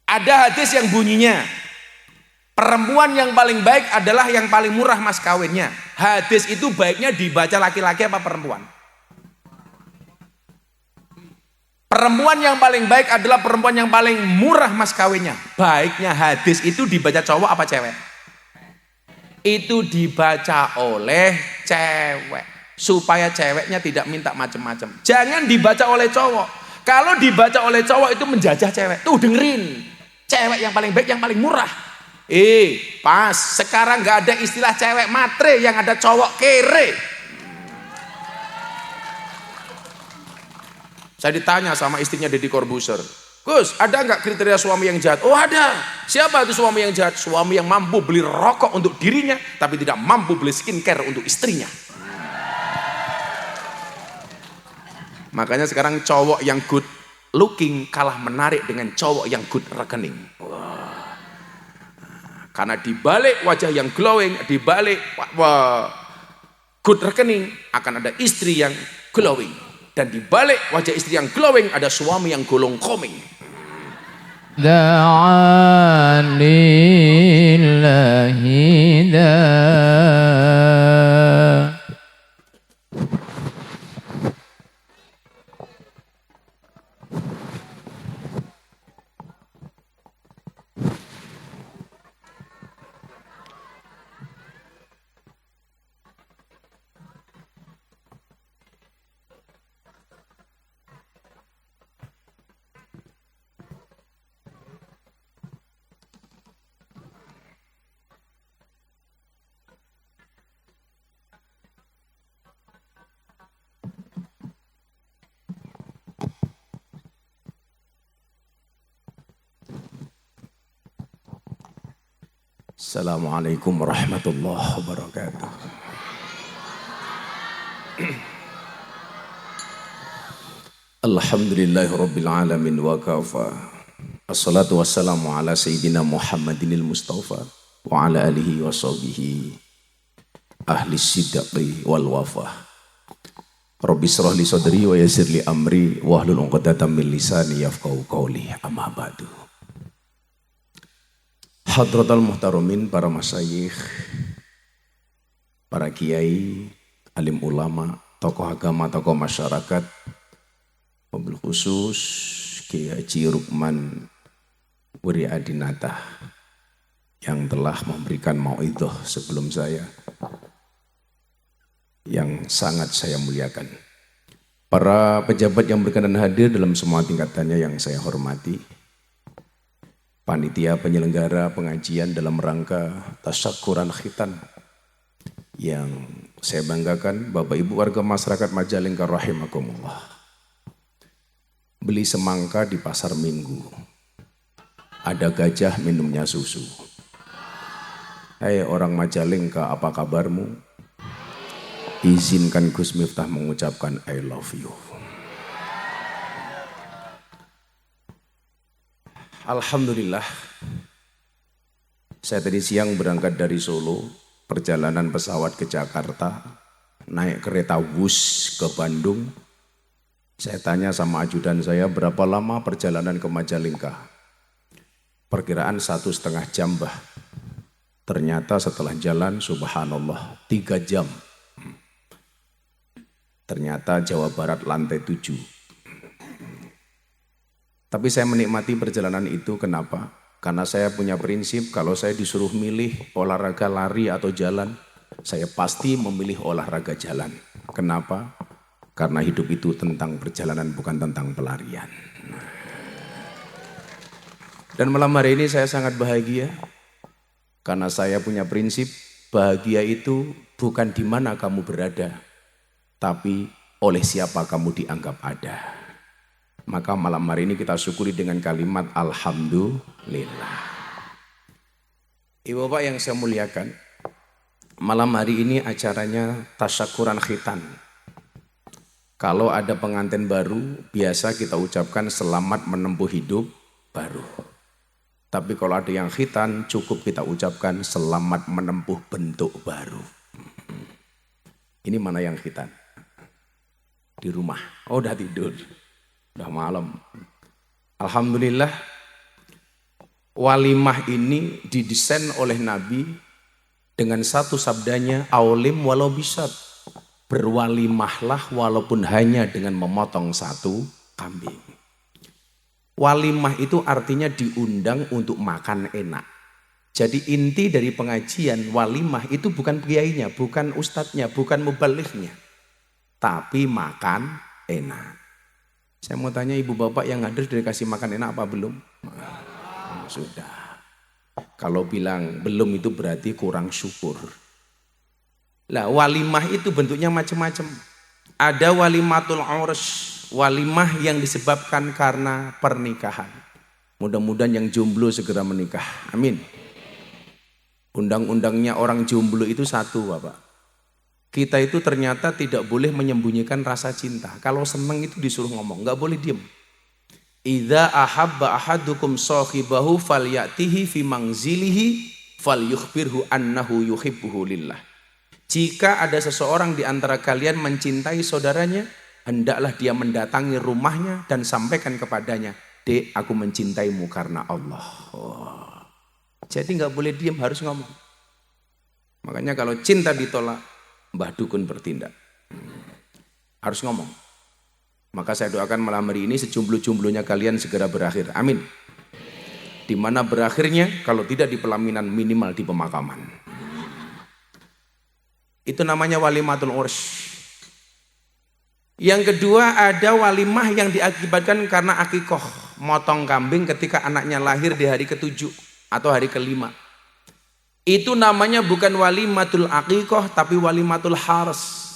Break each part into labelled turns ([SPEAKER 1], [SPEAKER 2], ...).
[SPEAKER 1] Ada hadis yang bunyinya, perempuan yang paling baik adalah yang paling murah mas kawinnya. Hadis itu baiknya dibaca laki-laki apa perempuan? Perempuan yang paling baik adalah perempuan yang paling murah mas kawinnya. Baiknya hadis itu dibaca cowok apa cewek? Itu dibaca oleh cewek, supaya ceweknya tidak minta macam-macam. Jangan dibaca oleh cowok. Kalau dibaca oleh cowok itu menjajah cewek. Tuh dengerin, cewek yang paling baik yang paling murah. Pas sekarang gak ada istilah cewek matre, yang ada cowok kere. Saya ditanya sama istrinya Deddy Corbuzier, Gus, ada nggak kriteria suami yang jahat? Oh ada. Siapa itu suami yang jahat? Suami yang mampu beli rokok untuk dirinya, tapi tidak mampu beli skincare untuk istrinya. Makanya sekarang cowok yang good looking kalah menarik dengan cowok yang good rekening. Karena dibalik wajah yang glowing, dibalik good rekening akan ada istri yang glowing. Dan di balik wajah istri yang glowing ada suami yang golong koming.
[SPEAKER 2] Da'an lillahi da'
[SPEAKER 1] Assalamualaikum warahmatullahi wabarakatuh. Alhamdulillahi rabbil alamin wa kafa. Assalatu wassalamu ala sayyidina Muhammadinil Mustafa wa ala alihi wa sahbihi ahli sidqi wal wafah. Rabbi shrah li sadri wa yassir li amri wa hlul 'uqdatam min lisani yafqahu qawli. Amma ba'du. Hadratal muhtaromin, para masyayikh, para kiai, alim ulama, tokoh agama, tokoh masyarakat, wabil khusus Kiai Haji Rukman Wuri Adinata yang telah memberikan mauidhah sebelum saya, yang sangat saya muliakan. Para pejabat yang berkenan hadir dalam semua tingkatannya yang saya hormati, panitia penyelenggara pengajian dalam rangka tasyakuran khitan yang saya banggakan, Bapak Ibu warga masyarakat Majalengka rahimakumullah. Beli semangka di pasar Minggu, ada gajah minumnya susu. Hai orang Majalengka, apa kabarmu? Izinkan Gus Miftah mengucapkan I love you. Alhamdulillah, saya tadi siang berangkat dari Solo, perjalanan pesawat ke Jakarta, naik kereta Wus ke Bandung. Saya tanya sama ajudan saya, berapa lama perjalanan ke Majalengka? Perkiraan 1,5 jam, bah. Ternyata setelah jalan, subhanallah, 3 jam. Ternyata Jawa Barat lantai 7. Tapi saya menikmati perjalanan itu, kenapa? Karena saya punya prinsip, kalau saya disuruh milih olahraga lari atau jalan, saya pasti memilih olahraga jalan. Kenapa? Karena hidup itu tentang perjalanan, bukan tentang pelarian. Dan malam hari ini saya sangat bahagia, karena saya punya prinsip, bahagia itu bukan di mana kamu berada, tapi oleh siapa kamu dianggap ada. Maka malam hari ini kita syukuri dengan kalimat Alhamdulillah. Ibu bapak yang saya muliakan, malam hari ini acaranya tasyakuran khitan. Kalau ada pengantin baru, biasa kita ucapkan selamat menempuh hidup baru. Tapi kalau ada yang khitan, cukup kita ucapkan selamat menempuh bentuk baru. Ini mana yang khitan? Di rumah. Oh, udah tidur. Udah malam. Alhamdulillah, Walimah ini didesain oleh Nabi dengan satu sabdanya, aulim walau bisat. Berwalimahlah walaupun hanya dengan memotong satu kambing. Walimah itu artinya diundang untuk makan enak. Jadi inti dari pengajian walimah itu bukan kiainya, bukan ustadznya, bukan mubalighnya, tapi makan enak. Saya mau tanya ibu bapak yang hadir sudah dikasih makan enak apa belum? Sudah. Kalau bilang belum itu berarti kurang syukur. Lah walimah itu bentuknya macam-macam. Ada walimatul urs, walimah yang disebabkan karena pernikahan. Mudah-mudahan yang jomblo segera menikah. Amin. Undang-undangnya orang jomblo itu satu, Bapak. Kita itu ternyata tidak boleh menyembunyikan rasa cinta. Kalau senang itu disuruh ngomong, nggak boleh diem. Idza ahabba ahadukum sahibahu falyatihi fi manzilihi falyukhbirhu annahu yuhibbuhu lillah. Jika ada seseorang di antara kalian mencintai saudaranya, hendaklah dia mendatangi rumahnya dan sampaikan kepadanya, "Dek, aku mencintaimu karena Allah." Oh. Jadi nggak boleh diam, harus ngomong. Makanya kalau cinta ditolak, Mbah Dukun bertindak. Harus ngomong. Maka saya doakan malam hari ini sejomblo-jomblonya kalian segera berakhir. Amin. Di mana berakhirnya? Kalau tidak di pelaminan, minimal di pemakaman. Itu namanya walimatul urs. Yang kedua ada walimah yang diakibatkan karena akikoh. Motong kambing ketika anaknya lahir di hari ke-7 atau hari ke-5. Itu namanya bukan walimatul akikoh tapi walimatul haras.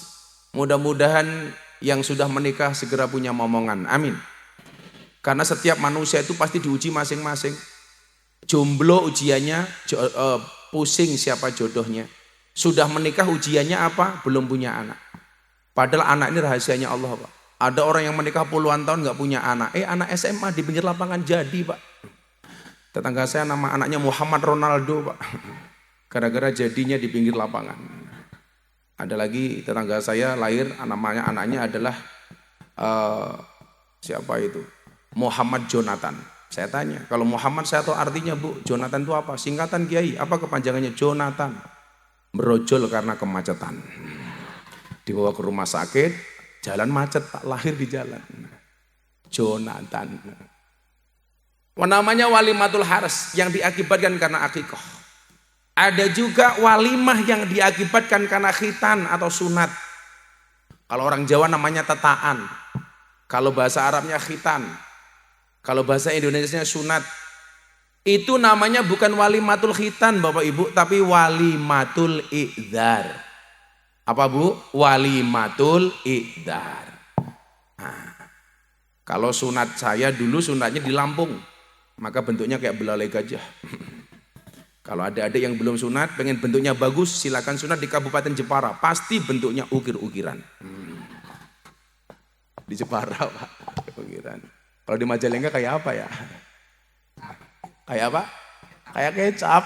[SPEAKER 1] Mudah-mudahan yang sudah menikah segera punya momongan. Amin. Karena setiap manusia itu pasti diuji masing-masing. Jomblo ujiannya pusing siapa jodohnya. Sudah menikah ujiannya apa? Belum punya anak. Padahal anak ini rahasianya Allah, Pak. Ada orang yang menikah puluhan tahun nggak punya anak. Anak SMA di pinggir lapangan jadi, Pak. Tetangga saya nama anaknya Muhammad Ronaldo, Pak. Gara-gara jadinya di pinggir lapangan. Ada lagi tetangga saya lahir anaknya adalah siapa itu? Muhammad Jonathan. Saya tanya, kalau Muhammad saya tahu artinya, Bu. Jonathan itu apa? Singkatan Kiai. Apa kepanjangannya? Jonathan. Merojol karena kemacetan. Dibawa ke rumah sakit, jalan macet, Pak, lahir di jalan. Jonathan. Namanya walimatul haras yang diakibatkan karena akikoh. Ada juga walimah yang diakibatkan karena khitan atau sunat. Kalau orang Jawa namanya tetaan. Kalau bahasa Arabnya khitan. Kalau bahasa Indonesianya sunat. Itu namanya bukan walimatul khitan Bapak Ibu, tapi walimatul i'dzar. Apa Bu? Walimatul i'dzar. Nah, kalau sunat saya dulu sunatnya di Lampung, maka bentuknya kayak belalai gajah. Kalau ada adik yang belum sunat, pengen bentuknya bagus, silakan sunat di Kabupaten Jepara. Pasti bentuknya ukir-ukiran. Di Jepara, Pak, ukiran. Kalau di Majalengka kayak apa ya? Kayak apa? Kayak kecap.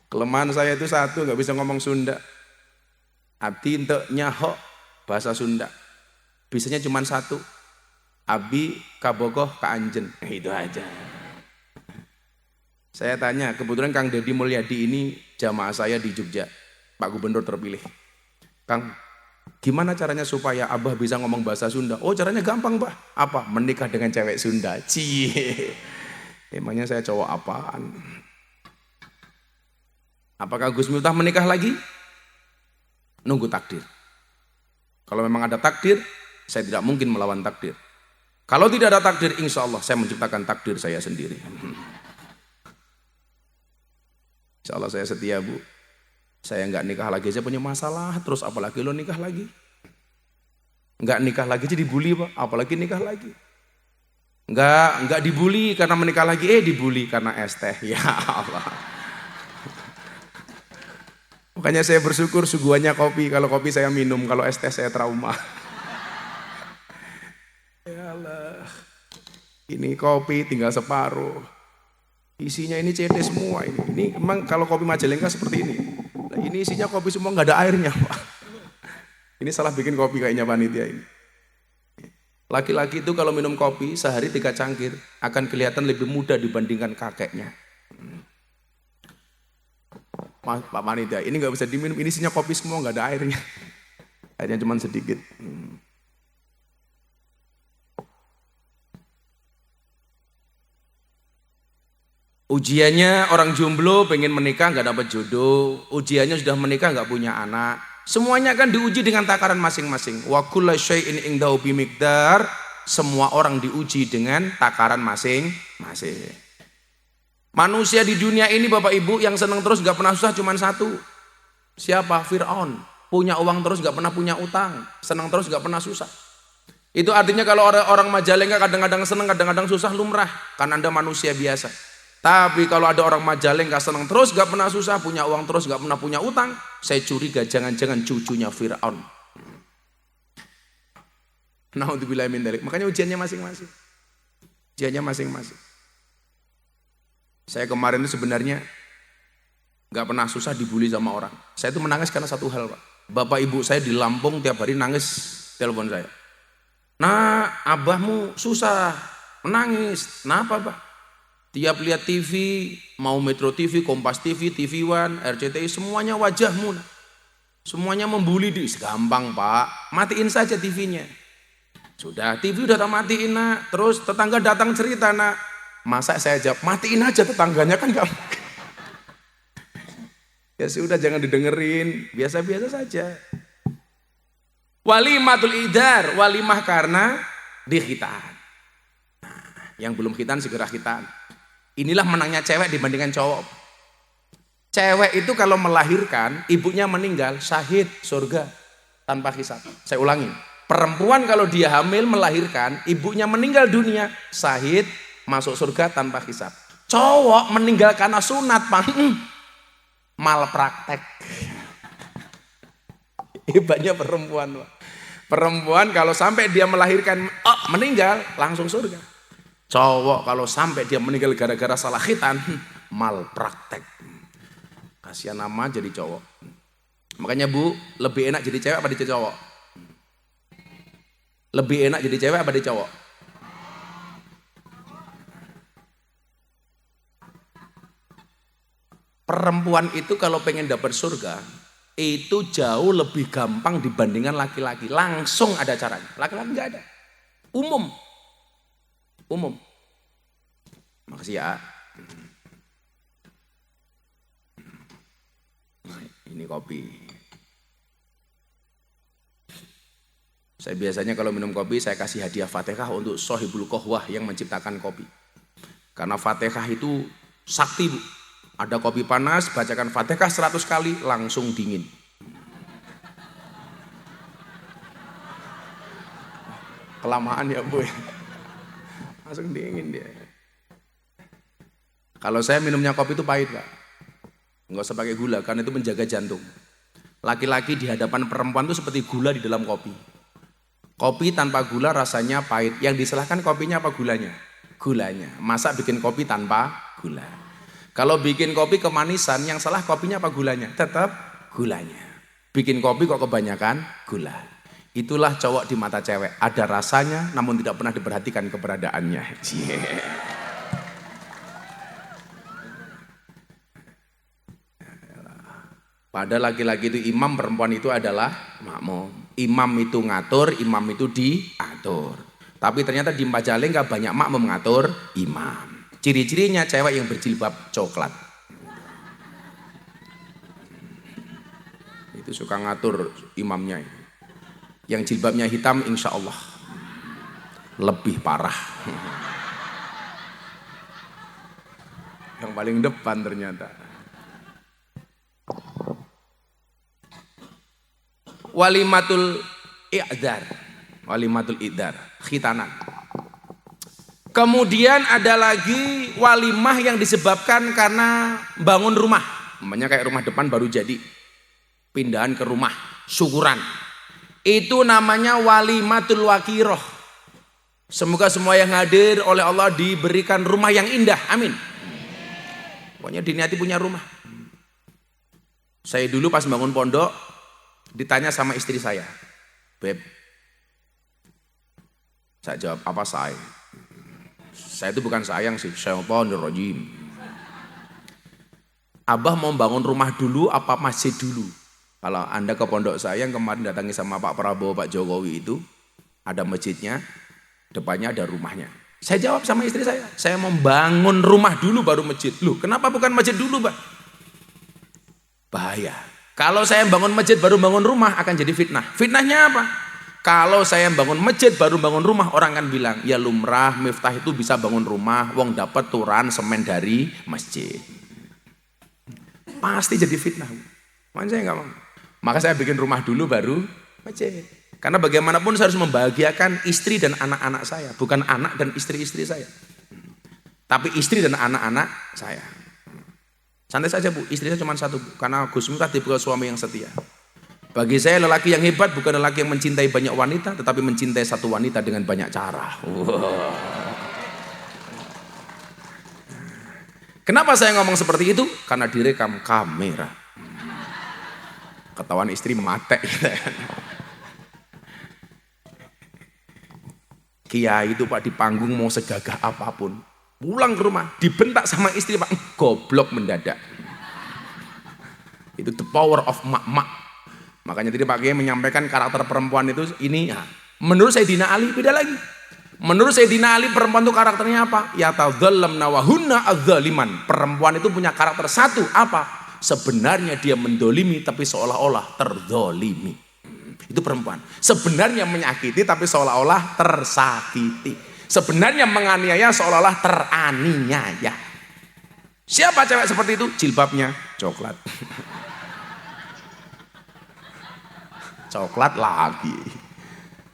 [SPEAKER 1] Kelemahan saya itu satu, nggak bisa ngomong Sunda. Abdi untuk nyaho bahasa Sunda. Bisanya cuma satu. Abi kabogoh kaanjen. Itu aja. Saya tanya, kebetulan Kang Deddy Mulyadi ini jamaah saya di Jogja. Pak Gubernur terpilih. Kang, gimana caranya supaya Abah bisa ngomong bahasa Sunda? Oh, caranya gampang, Bah. Apa? Menikah dengan cewek Sunda. Cie. Emangnya saya cowok apaan? Apakah Gus Miftah menikah lagi? Nunggu takdir. Kalau memang ada takdir, saya tidak mungkin melawan takdir. Kalau tidak ada takdir, insya Allah saya menciptakan takdir saya sendiri. Insya Allah saya setia, Bu. Saya nggak nikah lagi, saya punya masalah. Terus apalagi lo nikah lagi? Nggak nikah lagi jadi dibully, Pak. Apalagi nikah lagi. Nggak dibully karena menikah lagi, dibully karena es teh. Ya Allah. Makanya saya bersyukur suguhannya kopi. Kalau kopi saya minum, kalau es teh saya trauma. Ya Allah. Ini kopi tinggal separuh. Isinya ini CD semua ini. Ini emang kalau kopi Majalengka seperti ini. Nah, ini isinya kopi semua nggak ada airnya, Pak. Ini salah bikin kopi kayaknya panitia ini. Laki-laki itu kalau minum kopi sehari 3 cangkir akan kelihatan lebih muda dibandingkan kakeknya. Pak Manida, ini nggak bisa diminum, ini isinya kopi semua, nggak ada airnya. Airnya cuma sedikit. Ujiannya orang jomblo pengen menikah nggak dapat jodoh, ujiannya sudah menikah nggak punya anak. Semuanya kan diuji dengan takaran masing-masing. Wa kullu syai'in indahu bimiqdar. Semua orang diuji dengan takaran masing-masing. Manusia di dunia ini Bapak Ibu yang senang terus nggak pernah susah cuma satu. Siapa? Fir'aun. Punya uang terus nggak pernah punya utang, senang terus nggak pernah susah. Itu artinya kalau orang Majalengka kadang-kadang senang, kadang-kadang susah lumrah, kan Anda manusia biasa. Tapi kalau ada orang Majalengka senang terus gak pernah susah, punya uang terus gak pernah punya utang, saya curiga jangan-jangan cucunya Fir'aun. Naudzubillah min dzalik. Makanya ujiannya masing-masing. Ujiannya masing-masing. Saya kemarin itu sebenarnya gak pernah susah dibully sama orang. Saya itu menangis karena satu hal, Pak. Bapak ibu saya di Lampung tiap hari nangis telepon saya. Nah, abahmu susah, menangis. Kenapa, Pak? Tiap lihat TV, mau Metro TV, Kompas TV, TV One, RCTI, semuanya wajahmu. Semuanya membuli di gampang Pak, matiin saja TV-nya. Sudah, TV udah tak matiin nak. Terus tetangga datang cerita nak. Masa saya jawab, matiin aja tetangganya kan gak. Ya sudah jangan didengerin, biasa-biasa saja. Walimatul idar, walimah karena dikhitan. Nah, yang belum khitan segera khitan. Inilah menangnya cewek dibandingkan cowok. Cewek itu kalau melahirkan, ibunya meninggal, syahid surga tanpa hisab. Saya ulangi, perempuan kalau dia hamil melahirkan, ibunya meninggal dunia, syahid masuk surga tanpa hisab. Cowok meninggal karena sunat, malpraktek. Hebatnya perempuan. Perempuan kalau sampai dia melahirkan, meninggal, langsung surga. Cowok kalau sampai dia meninggal gara-gara salah khitan, malpraktek. Kasihan nama jadi cowok. Makanya Bu, lebih enak jadi cewek apa jadi cowok? Lebih enak jadi cewek apa jadi cowok? Perempuan itu kalau pengen dapat surga, itu jauh lebih gampang dibandingkan laki-laki. Langsung ada caranya. Laki-laki nggak ada. Umum. Makasih ya. Nah, ini kopi. Saya biasanya kalau minum kopi saya kasih hadiah Fatihah untuk Sohibul Kohwah yang menciptakan kopi. Karena Fatihah itu sakti Bu. Ada kopi panas, bacakan Fatihah 100 kali langsung dingin. Kelamaan ya Bu. Langsung dingin dia. Kalau saya minumnya kopi itu pahit Pak. Nggak usah pakai gula karena itu menjaga jantung. Laki-laki di hadapan perempuan itu seperti gula di dalam kopi. Kopi tanpa gula rasanya pahit. Yang disalahkan kopinya apa gulanya? Gulanya. Masa bikin kopi tanpa gula? Kalau bikin kopi kemanisan, yang salah kopinya apa gulanya? Tetap gulanya. Bikin kopi kok kebanyakan gula. Itulah cowok di mata cewek, ada rasanya namun tidak pernah diperhatikan keberadaannya. Pada laki-laki itu imam, perempuan itu adalah makmum. Imam itu ngatur, imam itu diatur. Tapi ternyata di Majalengka banyak makmum ngatur imam. Ciri-cirinya cewek yang berjilbab coklat. Itu suka ngatur imamnya. Yang jilbabnya hitam insya Allah lebih parah. Yang paling depan ternyata. Walimatul i'dar. Walimatul i'dar, khitanan. Kemudian ada lagi walimah yang disebabkan karena bangun rumah. Namanya kayak rumah depan baru jadi. Pindahan ke rumah, syukuran. Itu namanya walimatul wakiroh. Semoga semua yang hadir oleh Allah diberikan rumah yang indah. Amin. Pokoknya diniati punya rumah. Saya dulu pas bangun pondok ditanya sama istri saya, Beb, Saya jawab, apa saya? Saya itu bukan sayang sih, syaitonir rajim. Abah mau bangun rumah dulu apa masjid dulu? Kalau Anda ke pondok saya yang kemarin datangi sama Pak Prabowo, Pak Jokowi itu, ada masjidnya, depannya ada rumahnya. Saya jawab sama istri saya mau bangun rumah dulu baru masjid. Loh, kenapa bukan masjid dulu, Pak? Bahaya. Kalau saya bangun masjid baru bangun rumah akan jadi fitnah. Fitnahnya apa? Kalau saya bangun masjid baru bangun rumah, orang kan bilang, ya lumrah Miftah itu bisa bangun rumah, wong dapat turan semen dari masjid. Pasti jadi fitnah. Makanya saya nggak mau. Maka saya bikin rumah dulu baru masjid. Karena bagaimanapun saya harus membahagiakan istri dan anak-anak saya, bukan anak dan istri-istri saya. Tapi istri dan anak-anak saya. Santai saja Bu, istri saya cuma satu Bu, karena Gus Miftah tipe suami yang setia. Bagi saya lelaki yang hebat bukan lelaki yang mencintai banyak wanita, tetapi mencintai satu wanita dengan banyak cara. Wow. Kenapa saya ngomong seperti itu? Karena direkam kamera. Ketahuan istri mate. Kiai itu Pak di panggung mau segagah apapun, pulang ke rumah dibentak sama istri Pak, goblok mendadak. Itu the power of mak-mak. Makanya tadi Pak Kiai menyampaikan karakter perempuan itu ini ya. Menurut Sayyidina Ali beda lagi. Menurut Sayyidina Ali perempuan itu karakternya apa? Ya tadhallamna wa hunna adzaliman. Perempuan itu punya karakter satu apa? Sebenarnya dia mendolimi tapi seolah-olah terzolimi. Itu perempuan. Sebenarnya menyakiti tapi seolah-olah tersakiti. Sebenarnya menganiaya seolah-olah teraniaya. Siapa cewek seperti itu? Jilbabnya coklat. Coklat lagi.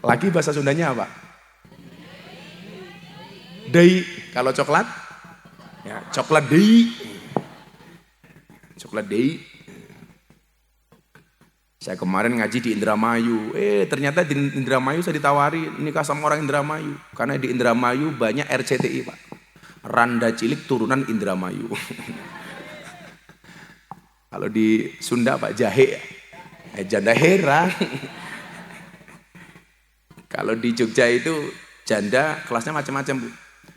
[SPEAKER 1] Lagi bahasa Sundanya apa? Dei. Kalau coklat? Ya, coklat dei. Coklat dei. Saya kemarin ngaji di Indramayu. Ternyata di Indramayu saya ditawari nikah sama orang Indramayu. Karena di Indramayu banyak RCTI, Pak. Randa cilik turunan Indramayu. Kalau di Sunda Pak jahe. Janda herang. Kalau di Jogja itu janda kelasnya macam-macam Bu.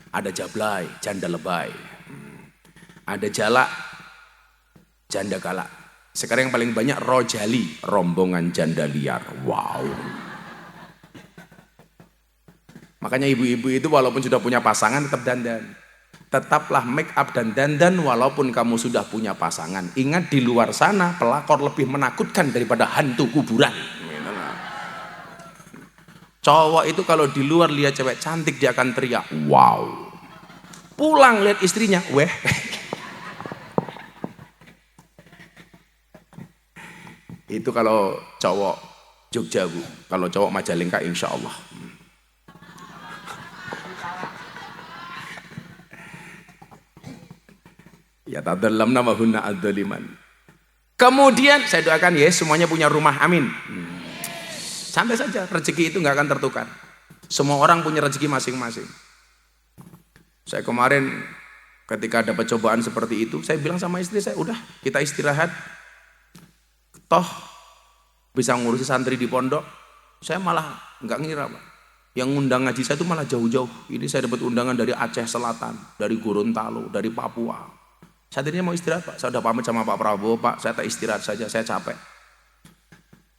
[SPEAKER 1] Ada jablay, janda lebay. Ada jalak, janda galak. Sekarang yang paling banyak rojali, rombongan janda liar. Wow. Makanya ibu-ibu itu walaupun sudah punya pasangan tetap dandan. Tetaplah make up dan dandan walaupun kamu sudah punya pasangan. Ingat di luar sana pelakor lebih menakutkan daripada hantu kuburan. Cowok itu kalau di luar lihat cewek cantik dia akan teriak, wow. Pulang lihat istrinya, weh. Itu kalau cowok Jogja Bu. Kalau cowok Majalengka insya Allah. Ya tadallamna wa hunna adzaliman. Kemudian saya doakan ya semuanya punya rumah, amin. Santai saja, rezeki itu nggak akan tertukar. Semua orang punya rezeki masing-masing. Saya kemarin ketika dapat cobaan seperti itu, saya bilang sama istri saya, udah kita istirahat. Toh bisa ngurusi santri di pondok. Saya malah nggak ngira Pak. Yang ngundang ngaji saya itu malah jauh-jauh. Ini saya dapat undangan dari Aceh Selatan, dari Gorontalo, dari Papua. Saya tadinya mau istirahat Pak, saya udah pamit sama Pak Prabowo, Pak saya tak istirahat saja, saya capek.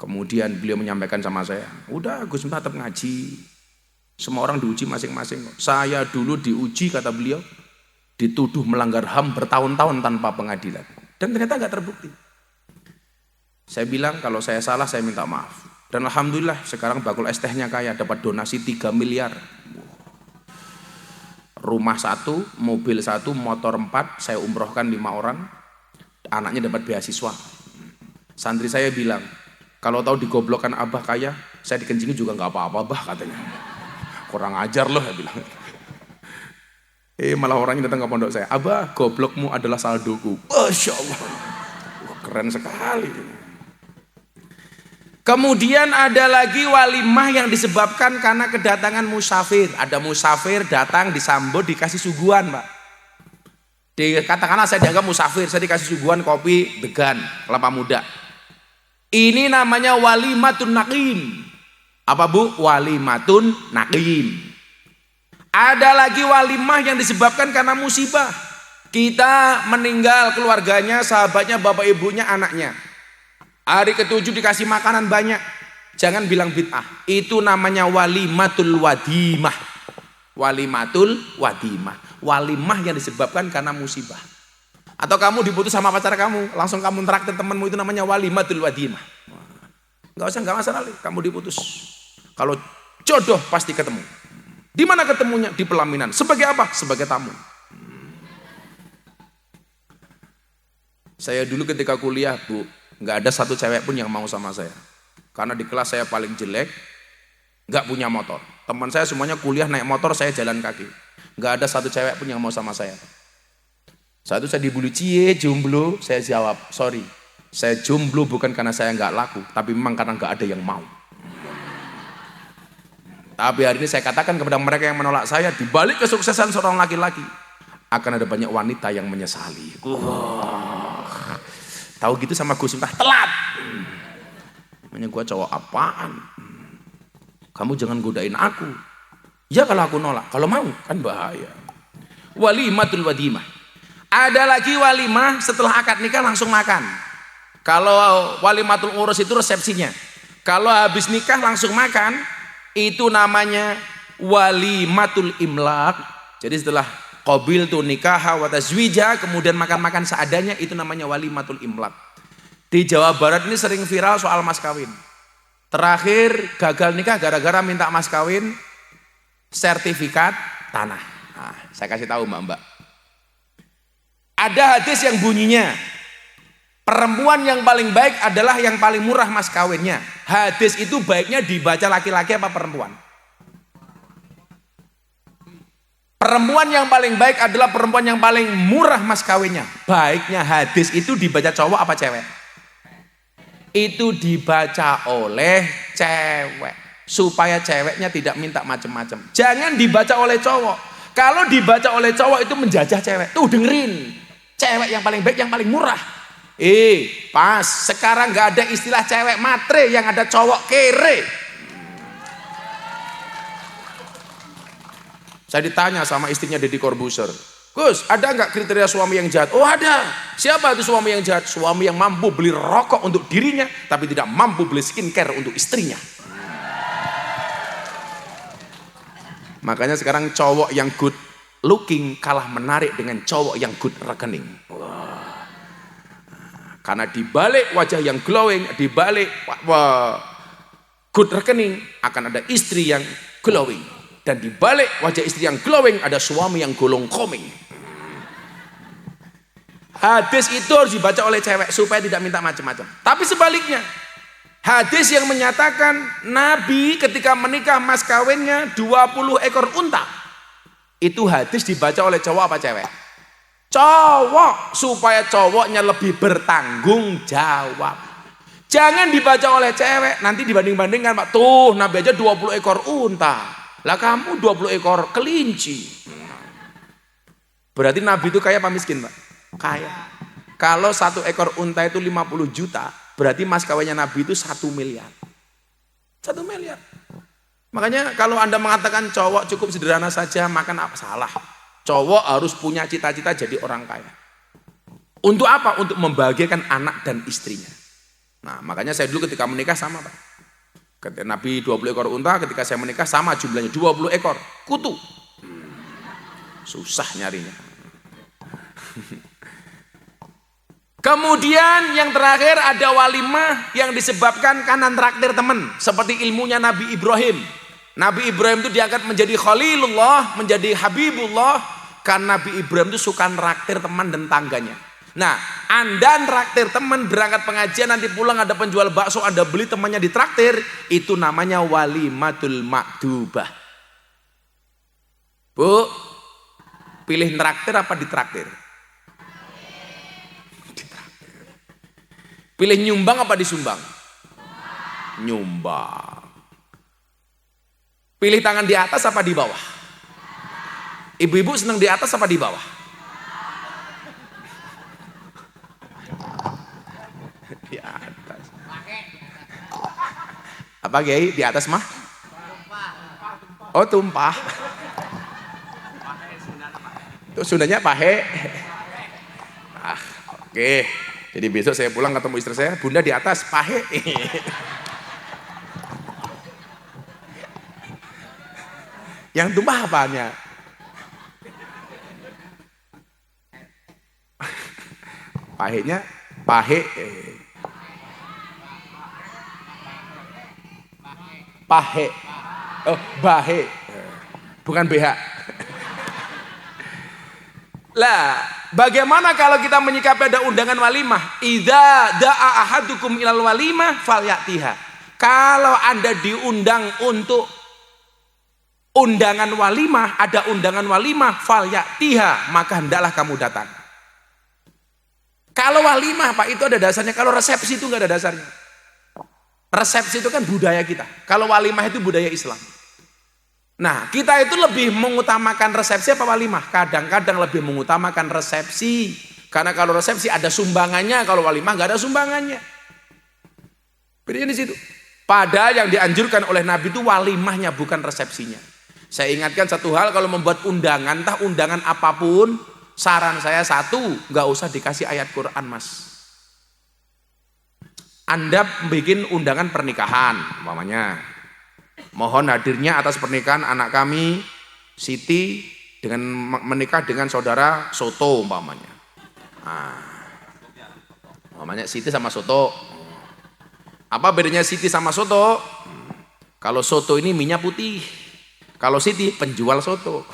[SPEAKER 1] Kemudian beliau menyampaikan sama saya, udah Gus Miftah tetap ngaji, semua orang diuji masing-masing. Saya dulu diuji kata beliau, dituduh melanggar HAM bertahun-tahun tanpa pengadilan. Dan ternyata gak terbukti. Saya bilang kalau saya salah saya minta maaf. Dan alhamdulillah sekarang bakul es tehnya kaya, dapat donasi 3 miliar. Rumah 1, mobil 1, motor 4, saya umrohkan 5 orang, anaknya dapat beasiswa. Santri saya bilang, kalau tahu digoblokkan abah kaya, saya dikencingin juga nggak apa-apa bah katanya. Kurang ajar loh, saya bilang. Malah orangnya datang ke pondok saya, abah goblokmu adalah saldoku. Masya Allah, keren sekali. Kemudian ada lagi walimah yang disebabkan karena kedatangan musafir. Ada musafir datang disambut dikasih suguhan Pak. Katakanlah saya dianggap musafir, saya dikasih suguhan kopi degan, kelapa muda. Ini namanya walimatun naqim. Apa Bu? Walimatun naqim. Ada lagi walimah yang disebabkan karena musibah. Kita meninggal keluarganya, sahabatnya, bapak ibunya, anaknya. Hari ke-7 dikasih makanan banyak. Jangan bilang bid'ah. Itu namanya walimatul wadimah. Walimatul wadimah. Walimah yang disebabkan karena musibah. Atau kamu diputus sama pacar kamu, langsung kamu traktir temanmu, itu namanya walimatul wadimah. Enggak masalah, kamu diputus. Kalau jodoh pasti ketemu. Di mana ketemunya? Di pelaminan. Sebagai apa? Sebagai tamu. Saya dulu ketika kuliah, Bu, nggak ada satu cewek pun yang mau sama saya. Karena di kelas saya paling jelek, nggak punya motor. Teman saya semuanya kuliah naik motor, saya jalan kaki. Nggak ada satu cewek pun yang mau sama saya. Saat itu saya dibully, cie jomblo. Saya jawab, sorry, saya jomblo bukan karena saya nggak laku, tapi memang karena nggak ada yang mau. Tapi hari ini saya katakan kepada mereka yang menolak saya, di balik kesuksesan seorang laki-laki akan ada banyak wanita yang menyesali. Tahu gitu sama Gus Miftah, telat. Namanya gua cowok apaan? Kamu jangan godain aku. Ya kalau aku nolak, kalau mau kan bahaya. Walimatul wadimah. Ada lagi walimah setelah akad nikah langsung makan. Kalau walimatul urus itu resepsinya. Kalau habis nikah langsung makan, itu namanya walimatul imlak. Jadi setelah qabil tu nikah wa tazwija, kemudian makan-makan seadanya, itu namanya walimatul imlak. Di Jawa Barat ini sering viral soal mas kawin. Terakhir gagal nikah gara-gara minta mas kawin sertifikat tanah. Nah, saya kasih tahu mbak-mbak. Ada hadis yang bunyinya, perempuan yang paling baik adalah yang paling murah mas kawinnya. Hadis itu baiknya dibaca laki-laki apa perempuan? Perempuan yang paling baik adalah perempuan yang paling murah mas kawinnya. Baiknya hadis itu dibaca cowok apa cewek? Itu dibaca oleh cewek. Supaya ceweknya tidak minta macam-macam. Jangan dibaca oleh cowok. Kalau dibaca oleh cowok itu menjajah cewek. Tuh dengerin. Cewek yang paling baik, yang paling murah. Pas. Sekarang gak ada istilah cewek matre, yang ada cowok kere. Saya ditanya sama istrinya Deddy Corbuzier, Gus, ada nggak kriteria suami yang jahat? Oh ada. Siapa itu suami yang jahat? Suami yang mampu beli rokok untuk dirinya, tapi tidak mampu beli skincare untuk istrinya. Makanya sekarang cowok yang good looking kalah menarik dengan cowok yang good rekening. Karena dibalik wajah yang glowing, dibalik good rekening akan ada istri yang glowing. Dan dibalik wajah istri yang glowing ada suami yang golong koming. Hadis itu harus dibaca oleh cewek supaya tidak minta macam-macam. Tapi sebaliknya, hadis yang menyatakan Nabi ketika menikah mas kawinnya 20 ekor unta. Itu hadis dibaca oleh cowok apa cewek? Cowok, supaya cowoknya lebih bertanggung jawab. Jangan dibaca oleh cewek, nanti dibanding-bandingkan, Pak. Tuh, Nabi aja 20 ekor unta. Lah kamu 20 ekor kelinci. Berarti Nabi itu kaya apa miskin, Pak? Kaya. Kalau 1 ekor unta itu 50 juta, berarti mas kawinnya Nabi itu 1 miliar. 1 miliar. Makanya kalau Anda mengatakan cowok cukup sederhana saja makan, apa salah? Cowok harus punya cita-cita jadi orang kaya. Untuk apa? Untuk membahagiakan anak dan istrinya. Nah, makanya saya dulu ketika menikah sama, Pak. Ketika Nabi 20 ekor unta, ketika saya menikah sama jumlahnya 20 ekor kutu. Susah nyarinya. Kemudian yang terakhir ada walimah yang disebabkan karena traktir teman, seperti ilmunya Nabi Ibrahim. Nabi Ibrahim itu diangkat menjadi Khalilullah, menjadi Habibullah, karena Nabi Ibrahim itu suka traktir teman dan tangganya. Nah, Anda traktir teman, berangkat pengajian, nanti pulang ada penjual bakso, Anda beli, temannya ditraktir, itu namanya walimatul makdubah. Bu, pilih traktir apa ditraktir? Pilih nyumbang apa disumbang? Nyumbang. Pilih tangan di atas apa di bawah? Ibu-ibu senang di atas apa di bawah? Di atas. Apa Kiai? Di atas mah? Oh tumpah. Itu Sundanya pahe. Ah, oke. Jadi besok saya pulang ketemu istri saya, Bunda di atas pahe. Yang tumpah apanya? Pahenya pahe. Pahe. Oh, bahe. Bukan BH. Lah, bagaimana kalau kita menyikapi ada undangan walimah? Idza da'a ahadukum ilal walimah falyatiha. Kalau Anda diundang untuk undangan walimah, ada undangan walimah falyatiha, maka hendaklah kamu datang. Kalau walimah Pak itu ada dasarnya, kalau resepsi itu enggak ada dasarnya. Resepsi itu kan budaya kita. Kalau walimah itu budaya Islam. Nah, kita itu lebih mengutamakan resepsi apa walimah? Kadang-kadang lebih mengutamakan resepsi. Karena kalau resepsi ada sumbangannya, kalau walimah nggak ada sumbangannya. Bedanya di situ. Padahal yang dianjurkan oleh Nabi itu walimahnya, bukan resepsinya. Saya ingatkan satu hal, kalau membuat undangan, entah undangan apapun, saran saya satu, nggak usah dikasih ayat Quran, Mas. Anda bikin undangan pernikahan, umpamanya, mohon hadirnya atas pernikahan anak kami Siti dengan menikah dengan saudara Soto, umpamanya. Umpamanya Siti sama Soto. Apa bedanya Siti sama Soto? Kalau Soto ini minyak putih, kalau Siti penjual soto.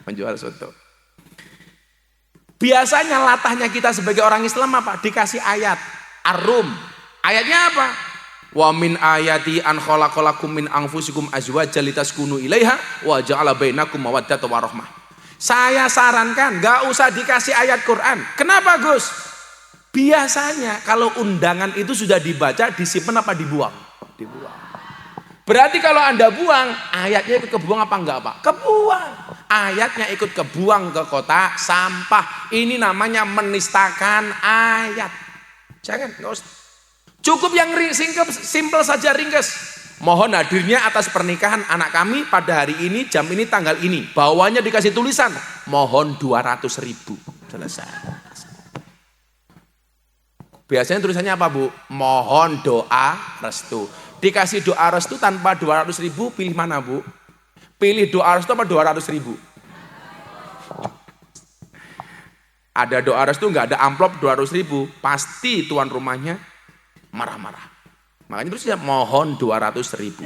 [SPEAKER 1] Penjual soto. Biasanya latahnya kita sebagai orang Islam apa? Dikasih ayat Ar-Rum. Ayatnya apa? Wa min ayati an khalaqalakum min anfusikum azwajan litaskunu ilaiha wa ja'ala bainakum mawaddatan wa rahmah. Saya sarankan gak usah dikasih ayat Quran. Kenapa, Gus? Biasanya kalau undangan itu sudah dibaca, disimpan apa dibuang? Dibuang. Berarti kalau Anda buang, ayatnya ikut kebuang apa enggak, Pak? Kebuang. Ayatnya ikut kebuang ke kotak sampah. Ini namanya menistakan ayat. Jangan, enggak usah. Cukup yang simple saja, ringkas. Mohon hadirnya atas pernikahan anak kami pada hari ini, jam ini, tanggal ini. Bawahnya dikasih tulisan, mohon 200.000. Selesai. Biasanya tulisannya apa, Bu? Mohon doa restu. Dikasih doa restu tanpa 200.000, pilih mana, Bu? Pilih doa restu apa 200.000? Ada doa restu, nggak ada amplop 200.000, pasti tuan rumahnya marah-marah. Makanya terus ya mohon 200.000.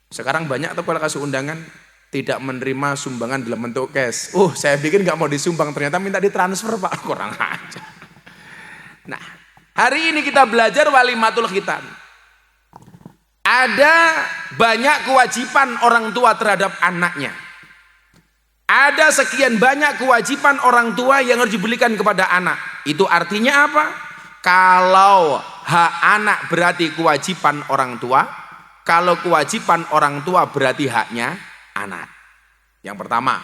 [SPEAKER 1] Sekarang banyak tuh kalau kasih undangan tidak menerima sumbangan dalam bentuk cash. Saya bikin nggak mau disumbang, ternyata minta ditransfer, Pak. Kurang aja. Nah, hari ini kita belajar walimatul khitan. Ada banyak kewajiban orang tua terhadap anaknya. Ada sekian banyak kewajiban orang tua yang harus diberikan kepada anak. Itu artinya apa? Kalau hak anak berarti kewajiban orang tua, kalau kewajiban orang tua berarti haknya anak. Yang pertama,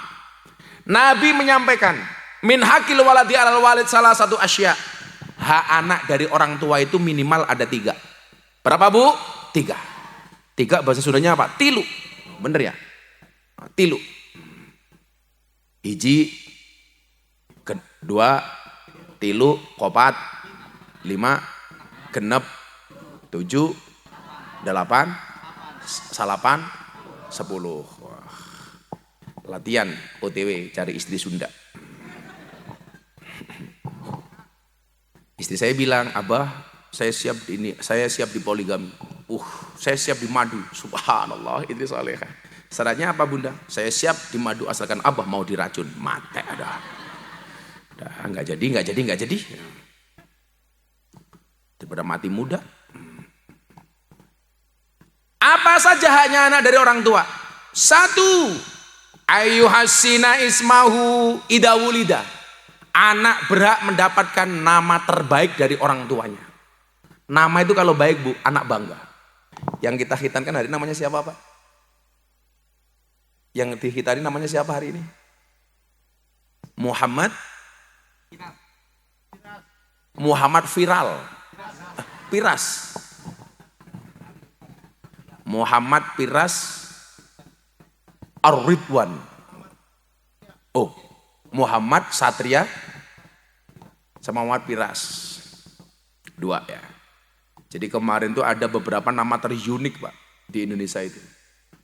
[SPEAKER 1] Nabi menyampaikan, min hakil waladi alal walid salah satu asya. Hak anak dari orang tua itu minimal ada 3. Berapa, Bu? 3. 3 bahasa Sundanya apa? Tilu. Bener ya? Tilu. 1, 2, 3, 4, 5, 6, 7, 8, 9, 10. Wah. Latihan OTW cari istri Sunda. Istri saya bilang, Abah, saya siap di poligami. Saya siap di madu. Subhanallah, istri salehah. Syaratnya apa, Bunda? Saya siap di madu asalkan Abah mau diracun. Mate ada. Enggak jadi. Daripada mati muda. Apa saja haknya anak dari orang tua? 1, ayyuhassina ismahu idawulida. Anak berhak mendapatkan nama terbaik dari orang tuanya. Nama itu kalau baik, Bu, anak bangga. Yang kita khitankan hari ini namanya siapa, Pak? Yang dihitani namanya siapa hari ini? Muhammad Viral. Piras. Muhammad Piras Ar-Ridwan. Oh, Muhammad Satria sama Muhammad Piras. 2 ya. Jadi kemarin tuh ada beberapa nama terunik Pak di Indonesia itu.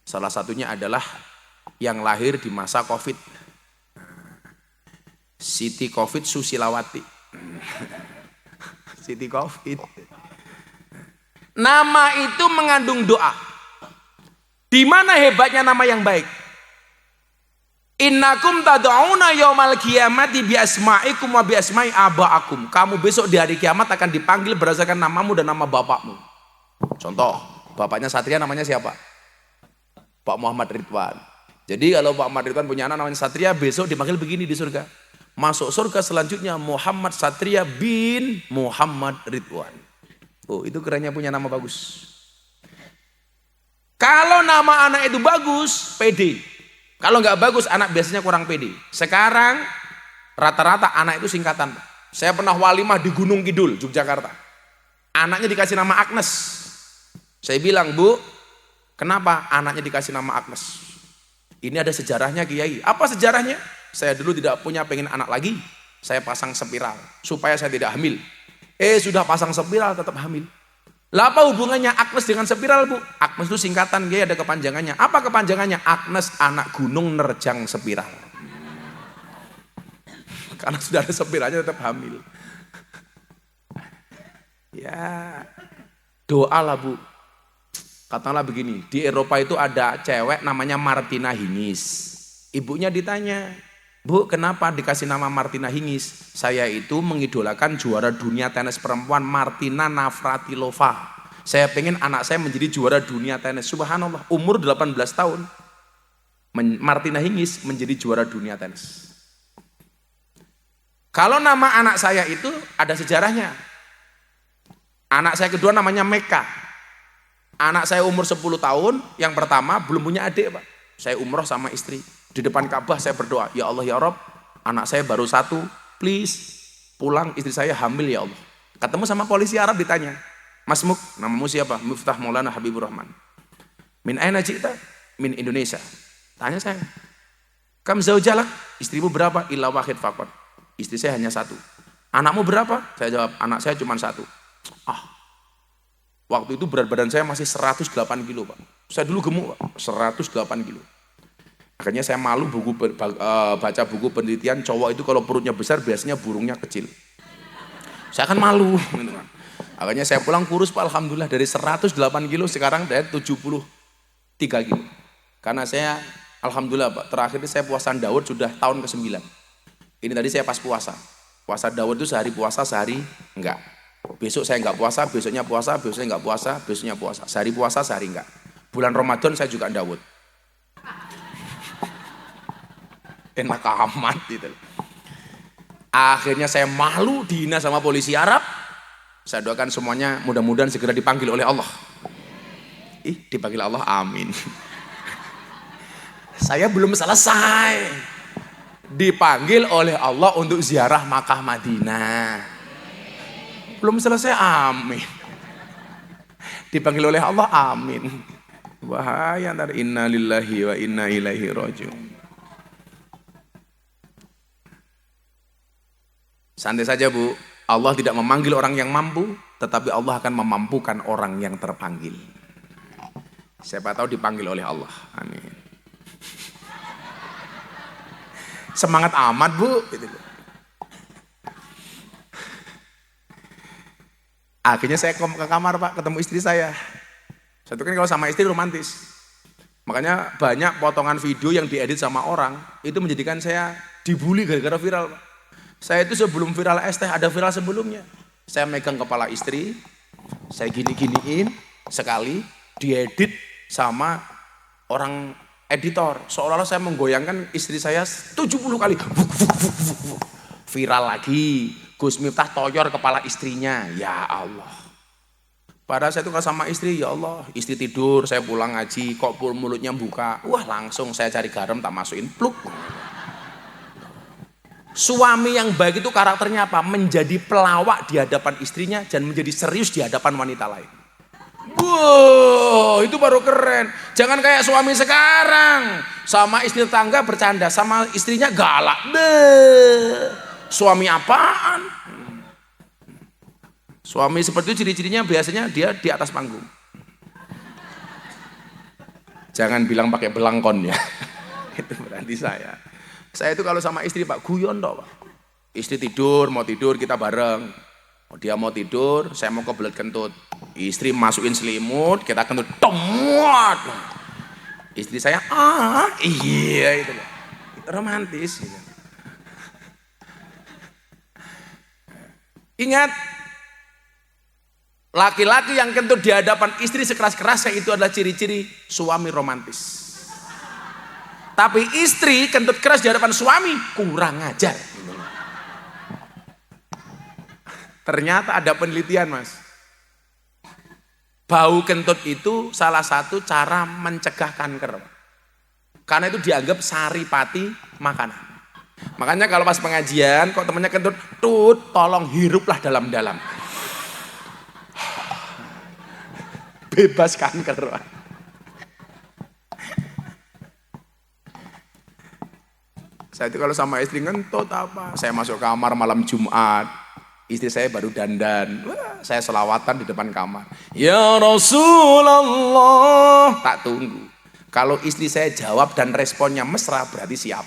[SPEAKER 1] Salah satunya adalah yang lahir di masa Covid. Siti Covid Susilawati. Siti Covid. Nama itu mengandung doa. Di mana hebatnya nama yang baik? Innakum tad'una yaumal qiyamati bi asma'ikum wa bi asma'i aba'akum. Kamu besok di hari kiamat akan dipanggil berdasarkan namamu dan nama bapakmu. Contoh, bapaknya Satria namanya siapa? Pak Muhammad Ridwan. Jadi kalau Pak Muhammad Ridwan punya anak namanya Satria, besok dipanggil begini di surga. Masuk surga selanjutnya Muhammad Satria bin Muhammad Ridwan. Oh, itu kerennya punya nama bagus. Kalau nama anak itu bagus, pede. Kalau nggak bagus, anak biasanya kurang pede. Sekarang rata-rata anak itu singkatan. Saya pernah walimah di Gunung Kidul, Yogyakarta. Anaknya dikasih nama Agnes. Saya bilang, Bu, kenapa anaknya dikasih nama Agnes? Ini ada sejarahnya Kiai. Apa sejarahnya? Saya dulu tidak punya pengen anak lagi. Saya pasang spiral supaya saya tidak hamil. Sudah pasang spiral tetap hamil. Lah apa hubungannya Agnes dengan spiral, Bu? Agnes itu singkatan, dia ada kepanjangannya. Apa kepanjangannya? Agnes anak gunung nerjang spiral. Karena sudah ada spiralnya tetap hamil. Ya, doalah Bu. Katakanlah begini, di Eropa itu ada cewek namanya Martina Hingis. Ibunya ditanya, Bu, kenapa dikasih nama Martina Hingis? Saya itu mengidolakan juara dunia tenis perempuan Martina Navratilova. Saya pengen anak saya menjadi juara dunia tenis. Subhanallah, umur 18 tahun. Martina Hingis menjadi juara dunia tenis. Kalau nama anak saya itu ada sejarahnya. Anak saya kedua namanya Meka. Anak saya umur 10 tahun, yang pertama belum punya adik Pak. Saya umroh sama istri. Di depan Ka'bah saya berdoa, ya Allah ya Rob, anak saya baru 1, please pulang, istri saya hamil ya Allah. Ketemu sama polisi Arab ditanya, Mas Muk, namamu siapa? Miftah Maulana Habibur Rahman. Min aina ji'ta? Min Indonesia. Tanya saya, kam zaujalak? Istrimu berapa? Illa wahid faqat. Istri saya hanya 1. Anakmu berapa? Saya jawab, anak saya cuma 1. Waktu itu berat badan saya masih 108 kilo Pak. Saya dulu gemuk Pak, 108 kilo. Akhirnya saya malu baca buku penelitian, cowok itu kalau perutnya besar biasanya burungnya kecil. Saya kan malu. Akhirnya saya pulang kurus Pak, alhamdulillah dari 108 kilo sekarang dari 73 kilo. Karena saya alhamdulillah Pak, terakhir saya puasa Daud sudah tahun ke-9. Ini tadi saya pas puasa. Puasa Daud itu sehari puasa, sehari enggak. Besok saya enggak puasa, besoknya puasa, besoknya enggak puasa, besoknya puasa. Sehari puasa, sehari enggak. Bulan Ramadan saya juga Daud. Enak amat gitu. Akhirnya saya malu dihina sama polisi Arab. Saya doakan semuanya mudah-mudahan segera dipanggil oleh Allah. Dipanggil Allah, amin. Saya belum selesai. Dipanggil oleh Allah untuk ziarah Makkah Madinah. Belum selesai, amin. Dipanggil oleh Allah, amin. Bahaya ntar, inna lillahi wa inna ilaihi rajiun. Santai saja Bu, Allah tidak memanggil orang yang mampu, tetapi Allah akan memampukan orang yang terpanggil. Siapa tahu dipanggil oleh Allah, amin. Semangat amat Bu. Akhirnya saya ke kamar Pak, ketemu istri saya. Satu kan kalau sama istri romantis. Makanya banyak potongan video yang diedit sama orang, itu menjadikan saya dibully gara-gara viral Pak. Saya itu sebelum viral es teh ada viral sebelumnya. Saya megang kepala istri, saya gini-giniin sekali, diedit sama orang editor. Seolah-olah saya menggoyangkan istri saya 70 kali. Viral lagi, Gus Miftah toyor kepala istrinya. Ya Allah. Padahal saya itu sama istri, ya Allah, istri tidur, saya pulang ngaji, kok mulutnya buka. Wah langsung saya cari garam tak masukin, pluk. Suami yang baik itu karakternya apa? Menjadi pelawak di hadapan istrinya dan menjadi serius di hadapan wanita lain. Wow, itu baru keren. Jangan kayak suami sekarang, sama istri tetangga bercanda, sama istrinya galak. Beuh, suami apaan? Suami seperti itu ciri-cirinya biasanya dia di atas panggung. Jangan bilang pakai belangkon ya. Itu berarti saya. Saya itu kalau sama istri Pak guyon toh Pak. Istri tidur, mau tidur kita bareng. Dia mau tidur, saya mau kebelet kentut. Istri masukin selimut, kita kentut. Tomot. Istri saya, iya itu loh. Romantis. Gitu. Ingat, laki-laki yang kentut di hadapan istri sekeras-kerasnya itu adalah ciri-ciri suami romantis. Tapi istri kentut keras di hadapan suami kurang ajar. Ternyata ada penelitian Mas. Bau kentut itu salah satu cara mencegah kanker. Karena itu dianggap saripati makanan. Makanya kalau pas pengajian kok temennya kentut, tolong hiruplah dalam-dalam. Bebas kanker. Saya itu kalau sama istri ngentut apa? Saya masuk kamar malam Jumat, istri saya baru dandan, saya selawatan di depan kamar. Ya Rasulullah, tak tunggu. Kalau istri saya jawab dan responnya mesra berarti siap.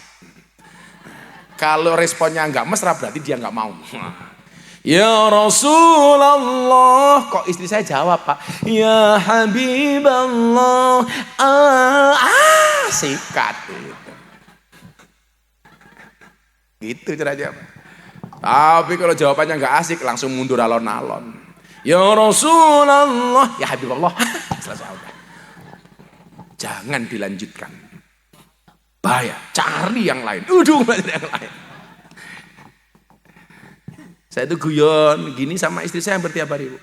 [SPEAKER 1] Kalau responnya enggak mesra berarti dia enggak mau. Ya Rasulullah, kok istri saya jawab Pak? Ya Habiballah, sikat gitu. Gitu caranya. Tapi kalau jawabannya enggak asik langsung mundur alon-alon. Ya Rasulullah, ya Habiballah. Selesai udah. Jangan dilanjutkan. Bahaya, cari yang lain. Cari yang lain. Saya itu guyon gini sama istri saya hampir tiap hari Bu.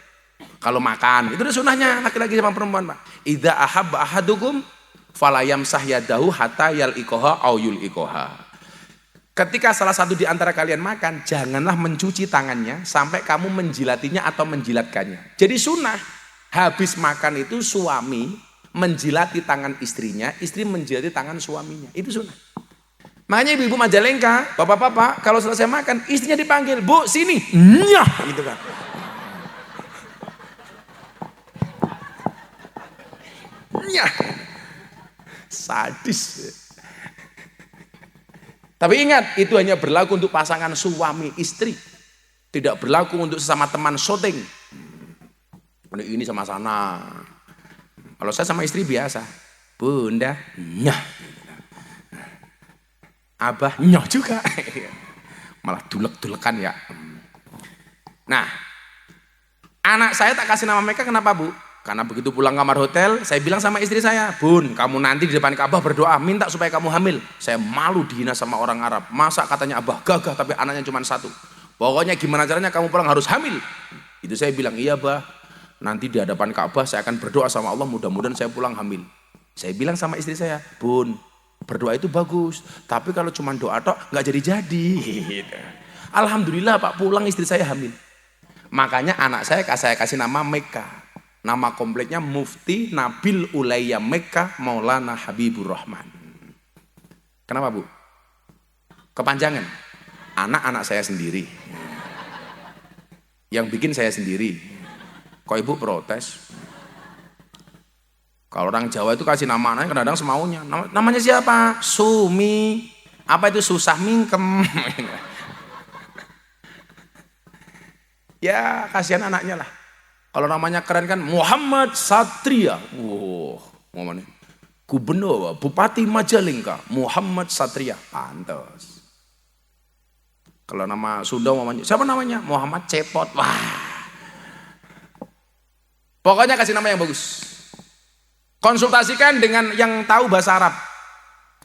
[SPEAKER 1] Kalau makan, itu udah sunahnya laki-laki sama perempuan Pak. Idza ahabba ahadukum falayam sahyadahu hatta yal ikoha au yul ikoha. Ketika salah satu di antara kalian makan, janganlah mencuci tangannya sampai kamu menjilatinya atau menjilatkannya. Jadi sunnah, habis makan itu suami menjilati tangan istrinya, istri menjilati tangan suaminya. Itu sunnah. Makanya ibu-ibu Majalengka, bapak-bapak, kalau selesai makan, istrinya dipanggil, Bu, sini. Nyah, gitu kan. Nyah. Sadis. Tapi ingat, itu hanya berlaku untuk pasangan suami istri. Tidak berlaku untuk sesama teman syuting. Ini sama sana. Kalau saya sama istri biasa. Bunda, nyah. Abah, nyah juga. Malah dulek-dulekan ya. Nah, anak saya tak kasih nama mereka kenapa Bu? Karena begitu pulang kamar hotel, saya bilang sama istri saya, Bun, kamu nanti di depan Ka'bah berdoa, minta supaya kamu hamil. Saya malu dihina sama orang Arab. Masa katanya Abah gagah tapi anaknya cuma satu. Pokoknya gimana caranya kamu pulang harus hamil. Itu saya bilang, iya Bah, nanti di hadapan Ka'bah saya akan berdoa sama Allah, mudah-mudahan saya pulang hamil. Saya bilang sama istri saya, Bun, berdoa itu bagus, tapi kalau cuma doa tok nggak jadi-jadi. Alhamdulillah Pak, pulang istri saya hamil. Makanya anak saya kasih nama Mekah. Nama kompleknya Mufti Nabil Ulayya Mekah Maulana Habibur Rahman. Kenapa Bu? Kepanjangan. Anak-anak saya sendiri. Yang bikin saya sendiri. Kok Ibu protes? Kalau orang Jawa itu kasih nama anaknya kadang-kadang semaunya. Namanya siapa? Sumi. Apa itu susah mingkem? Ya kasihan anaknya lah. Kalau namanya keren kan Muhammad Satria. Ngomongnya. Gubernur, Bupati Majalengka, Muhammad Satria. Pantas. Kalau nama Sunda namanya, siapa namanya? Muhammad Cepot. Wah. Pokoknya kasih nama yang bagus. Konsultasikan dengan yang tahu bahasa Arab.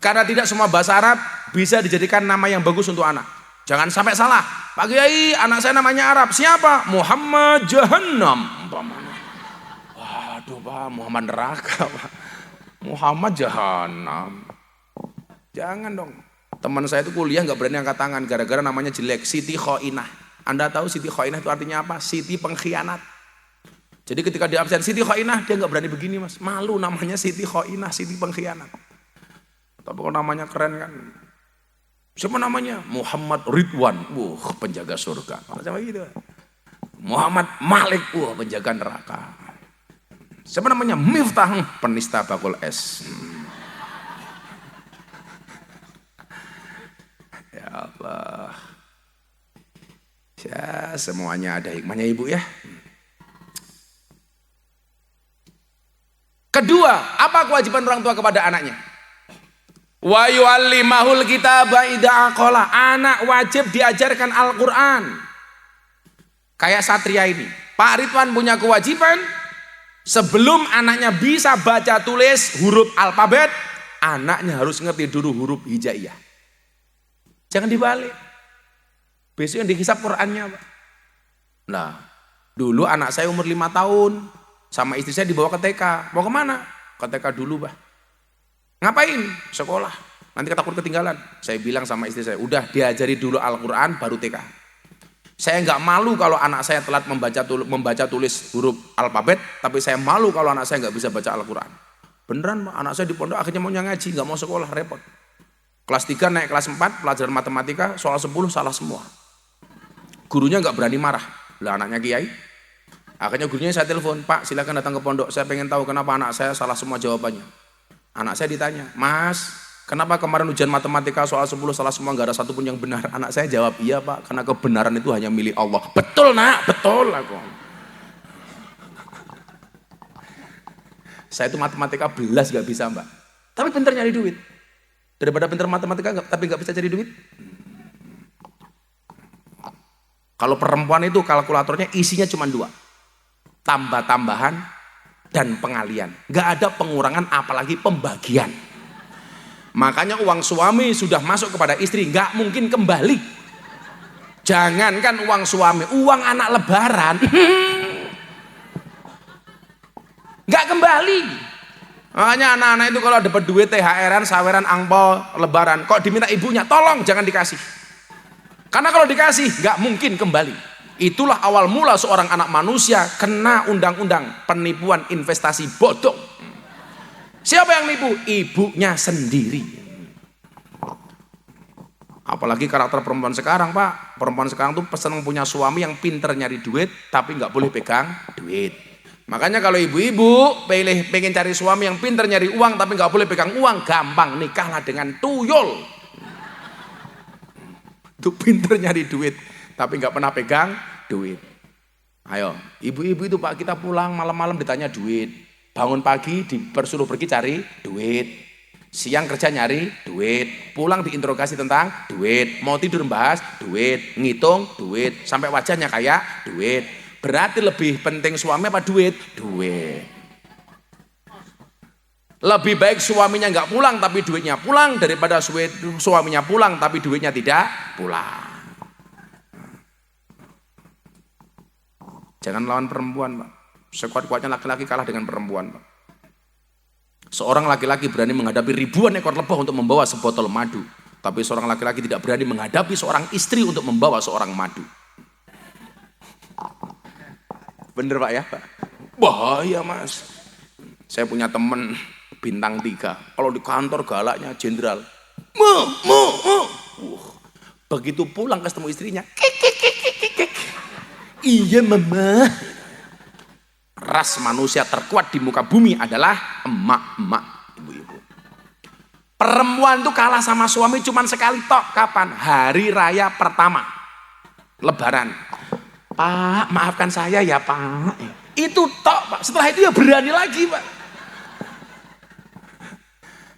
[SPEAKER 1] Karena tidak semua bahasa Arab bisa dijadikan nama yang bagus untuk anak. Jangan sampai salah. Pak Kiai, anak saya namanya Arab. Siapa? Muhammad Jahannam. Waduh Pak, Muhammad neraka Pak. Muhammad Jahannam. Jangan dong. Teman saya itu kuliah nggak berani angkat tangan gara-gara namanya jelek. Siti Khoinah. Anda tahu Siti Khoinah itu artinya apa? Siti pengkhianat. Jadi ketika di absen Siti Khoinah, dia nggak berani begini mas. Malu namanya Siti Khoinah, Siti pengkhianat. Tapi kalau namanya keren kan. Siapa namanya? Muhammad Ridwan, penjaga surga. Macam gitu. Muhammad Malik, penjaga neraka. Siapa namanya? Miftah, penista bakul es. Ya Allah. Ya semuanya ada hikmahnya ibu ya. Kedua, apa kewajiban orang tua kepada anaknya? Wa yu'allimahul kitaba idza aqala. Anak wajib diajarkan Al-Qur'an. Kayak Satria ini. Pak Ridwan punya kewajiban sebelum anaknya bisa baca tulis huruf alfabet, anaknya harus ngerti dulu huruf hijaiyah. Jangan dibalik. Besok yang dihisap Qur'annya, Pak. Nah, dulu anak saya umur 5 tahun sama istri saya dibawa ke TK. Mau kemana? Ke TK dulu, Pak. Ngapain? Sekolah. Nanti takut ketinggalan. Saya bilang sama istri saya, udah diajari dulu Al-Quran baru TK. Saya nggak malu kalau anak saya telat membaca tulis huruf alfabet, tapi saya malu kalau anak saya nggak bisa baca Al-Quran. Beneran, anak saya di pondok akhirnya maunya ngaji, nggak mau sekolah, repot. Kelas 3 naik kelas 4, pelajaran matematika, soal 10 salah semua. Gurunya nggak berani marah. Lah anaknya kiai. Akhirnya gurunya saya telepon, Pak silakan datang ke pondok, saya pengen tahu kenapa anak saya salah semua jawabannya. Anak saya ditanya, Mas, kenapa kemarin ujian matematika soal 10 salah semua, nggak ada satupun yang benar? Anak saya jawab, iya Pak, karena kebenaran itu hanya milik Allah. Betul nak, betul aku. Saya itu matematika belas nggak bisa Mbak, tapi pintar nyari duit. Daripada pintar matematika tapi nggak bisa cari duit. Kalau perempuan itu kalkulatornya isinya cuma 2, tambah-tambahan dan pengalian, nggak ada pengurangan apalagi pembagian. Makanya uang suami sudah masuk kepada istri nggak mungkin kembali. Jangankan uang suami, uang anak lebaran nggak kembali. Makanya anak-anak itu kalau dapat duit THR-an, saweran, angpau, lebaran, kok diminta ibunya, tolong jangan dikasih. Karena kalau dikasih nggak mungkin kembali. Itulah awal mula seorang anak manusia kena undang-undang penipuan investasi bodong. Siapa yang nipu? Ibunya sendiri. Apalagi karakter perempuan sekarang Pak. Perempuan sekarang tuh senang punya suami yang pinter nyari duit tapi nggak boleh pegang duit. Makanya kalau ibu-ibu pengen cari suami yang pinter nyari uang tapi nggak boleh pegang uang, gampang, nikahlah dengan tuyul. Itu pinter nyari duit tapi nggak pernah pegang duit. Ayo, ibu-ibu itu Pak, kita pulang malam-malam ditanya duit. Bangun pagi dipersuruh pergi cari duit. Siang kerja nyari duit. Pulang diinterogasi tentang duit. Mau tidur bahas duit. Ngitung duit. Sampai wajahnya kayak duit. Berarti lebih penting suami apa duit? Duit. Lebih baik suaminya nggak pulang tapi duitnya pulang daripada suaminya pulang tapi duitnya tidak pulang. Jangan lawan perempuan, Pak. Sekuat-kuatnya laki-laki kalah dengan perempuan, Pak. Seorang laki-laki berani menghadapi ribuan ekor lebah untuk membawa sebotol madu, tapi seorang laki-laki tidak berani menghadapi seorang istri untuk membawa seorang madu. Bener Pak ya, Pak? Bahaya Mas. Saya punya teman bintang 3, kalau di kantor galaknya jenderal. Begitu pulang ketemu istrinya, iya mama. Ras manusia terkuat di muka bumi adalah emak-emak, ibu-ibu. Perempuan tuh kalah sama suami cuman sekali tok. Kapan? Hari raya pertama Lebaran. Pak, maafkan saya ya Pak. Itu tok Pak. Setelah itu ya berani lagi Pak.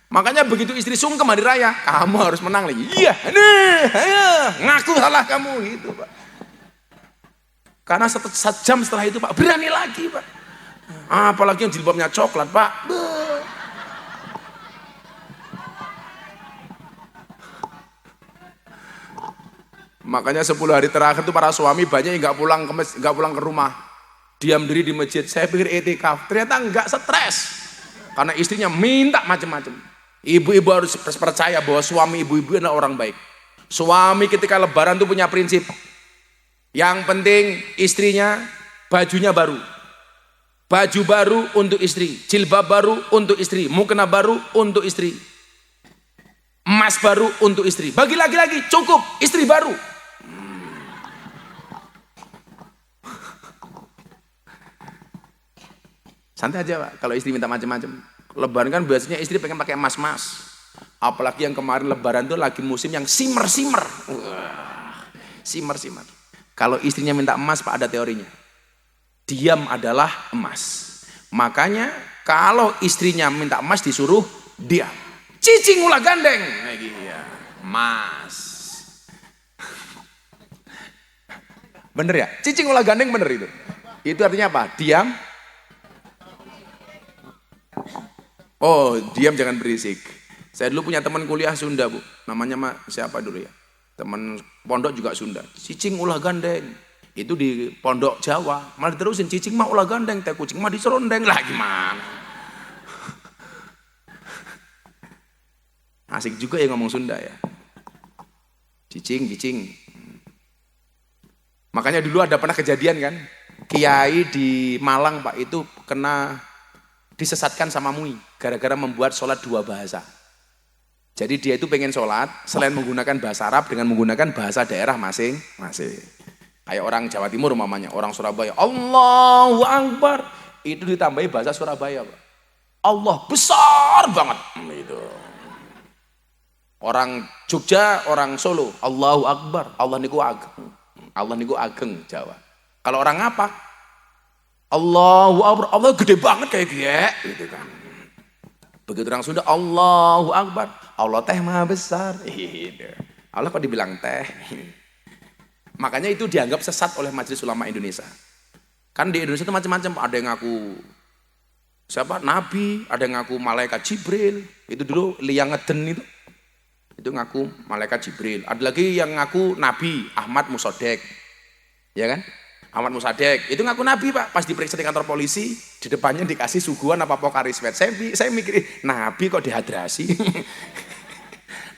[SPEAKER 1] Makanya begitu istri sungkem hari raya, kamu harus menang lagi. Iya, nih, ayo, ngaku salah kamu gitu Pak. Karena sejam setelah itu Pak, berani lagi Pak. Apalagi yang jilbabnya coklat Pak. Makanya 10 hari terakhir itu para suami banyak yang nggak pulang ke rumah, diam diri di masjid. Saya pikir etikaf, ternyata nggak stres karena istrinya minta macam-macam. Ibu-ibu harus percaya bahwa suami ibu-ibu adalah orang baik. Suami ketika lebaran tuh punya prinsip, yang penting istrinya bajunya baru, Baju baru untuk istri, jilbab baru untuk istri, mukena baru untuk istri, emas baru untuk istri. Bagi laki-laki cukup istri baru. Santai aja Pak, kalau istri minta macam-macam. Lebaran kan biasanya istri pengen pakai emas-emas. Apalagi yang kemarin lebaran itu lagi musim yang simmer-simmer. Simmer-simmer. Kalau istrinya minta emas Pak, ada teorinya. Diam adalah emas. Makanya kalau istrinya minta emas disuruh diam. Cicing ulah gandeng. Ya. Emas. Bener ya? Cicing ulah gandeng bener itu. Itu artinya apa? Diam. Oh, diam jangan berisik. Saya dulu punya teman kuliah Sunda Bu. Namanya siapa dulu ya? Teman pondok juga Sunda. Cicing ulah gandeng. Itu di pondok Jawa. Malah diterusin, cicing mah ulah gandeng, teh kucing mah diserondeng. Lah gimana? Asik juga ya ngomong Sunda ya. Cicing, cicing. Makanya dulu ada pernah kejadian kan. Kiai di Malang Pak itu kena disesatkan sama MUI. Gara-gara membuat sholat dua bahasa. Jadi dia itu pengen sholat, selain menggunakan bahasa Arab dengan menggunakan bahasa daerah masing-masing. Kayak orang Jawa Timur umpamanya, orang Surabaya, Allahu Akbar. Itu ditambahi bahasa Surabaya. Allah besar banget. Itu. Orang Jogja, orang Solo, Allahu Akbar. Allah niku ageng. Allah niku ageng Jawa. Kalau orang apa? Allahu Akbar. Allah gede banget kayak gitu kan. Begitu orang Sunda, Allahu Akbar. Allah teh maha besar. Allah kok dibilang teh. Makanya itu dianggap sesat oleh Majelis Ulama Indonesia. Kan di Indonesia itu macam-macam. Ada yang ngaku siapa? Nabi, ada yang ngaku malaikat Jibril. Itu dulu Liang Ngeden itu. Itu ngaku malaikat Jibril. Ada lagi yang ngaku Nabi, Ahmad Musodek. Ya kan? Ahmad Musadek. Itu ngaku Nabi Pak. Pas diperiksa di kantor polisi, di depannya dikasih suguhan apa Pokari Sweat. Saya mikir, Nabi kok dehidrasi?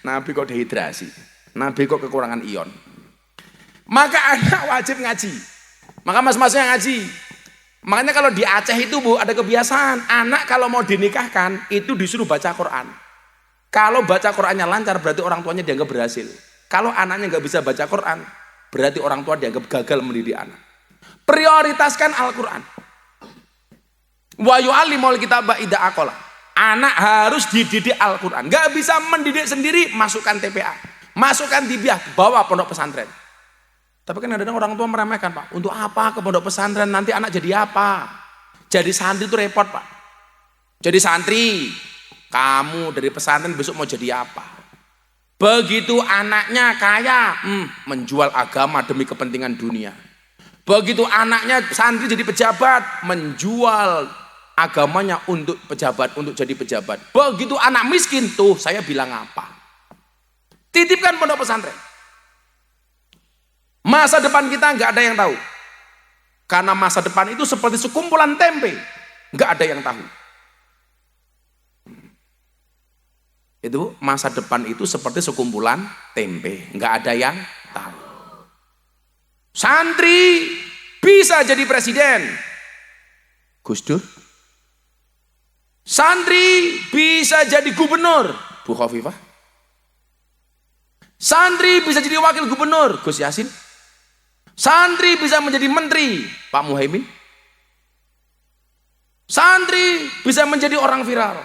[SPEAKER 1] Nabi kok dehidrasi? Nabi kok kekurangan ion? Maka anak wajib ngaji. Maka mas-masnya ngaji. Makanya kalau di Aceh itu Bu, ada kebiasaan. Anak kalau mau dinikahkan, itu disuruh baca Quran. Kalau baca Qurannya lancar, berarti orang tuanya dianggap berhasil. Kalau anaknya nggak bisa baca Quran, berarti orang tua dianggap gagal mendidik anak. Prioritaskan Al-Quran. Wa yu'allimul kitaba idza aqala. Anak harus dididik Al-Quran. Nggak bisa mendidik sendiri, masukkan TPA. Masukkan Dibiah, bawa pondok pesantren. Tapi kan kadang orang tua meremehkan Pak. Untuk apa ke pondok pesantren? Nanti anak jadi apa? Jadi santri itu repot Pak. Jadi santri, kamu dari pesantren besok mau jadi apa? Begitu anaknya kaya, menjual agama demi kepentingan dunia. Begitu anaknya santri jadi pejabat, menjual agamanya untuk pejabat, untuk jadi pejabat. Begitu anak miskin, tuh saya bilang apa? Titipkan pondok pesantren. Masa depan kita nggak ada yang tahu. Karena masa depan itu seperti sekumpulan tempe, nggak ada yang tahu. Itu masa depan itu seperti sekumpulan tempe, nggak ada yang tahu. Santri bisa jadi presiden, Gus Dur. Santri bisa jadi gubernur, Bu Khofifah. Santri bisa jadi wakil gubernur, Gus Yasin. Santri bisa menjadi menteri, Pak Muhaimin. Santri bisa menjadi orang viral.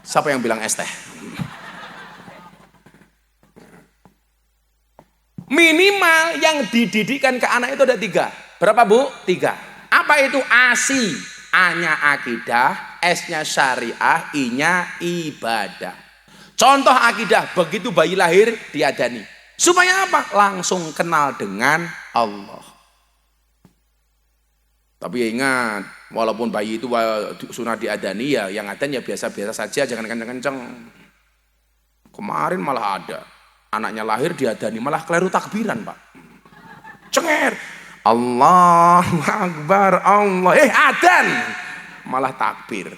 [SPEAKER 1] Siapa yang bilang es teh? Minimal yang dididikkan ke anak itu ada 3. Berapa Bu? 3. Apa itu? ASI. A-nya akidah, S-nya syariah, I-nya ibadah. Contoh akidah, begitu bayi lahir diadani. Supaya apa? Langsung kenal dengan Allah. Tapi ingat, walaupun bayi itu sunah diadani, ya yang adan ya biasa-biasa saja, jangan kenceng-kenceng. Kemarin malah ada anaknya lahir diadani, malah keliru takbiran Pak. Cenger, Allahu Akbar, Allah, adan, malah takbir.